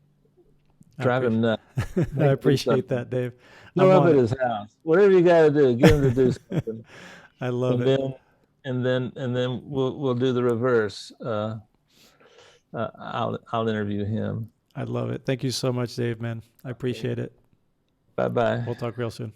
Drive him nuts. I appreciate that, Dave. Throw up at his house. Whatever you got to do, get him to do something. I love it. And then we'll do the reverse. I'll interview him. I love it. Thank you so much, Dave, man. I appreciate it. Bye-bye. We'll talk real soon.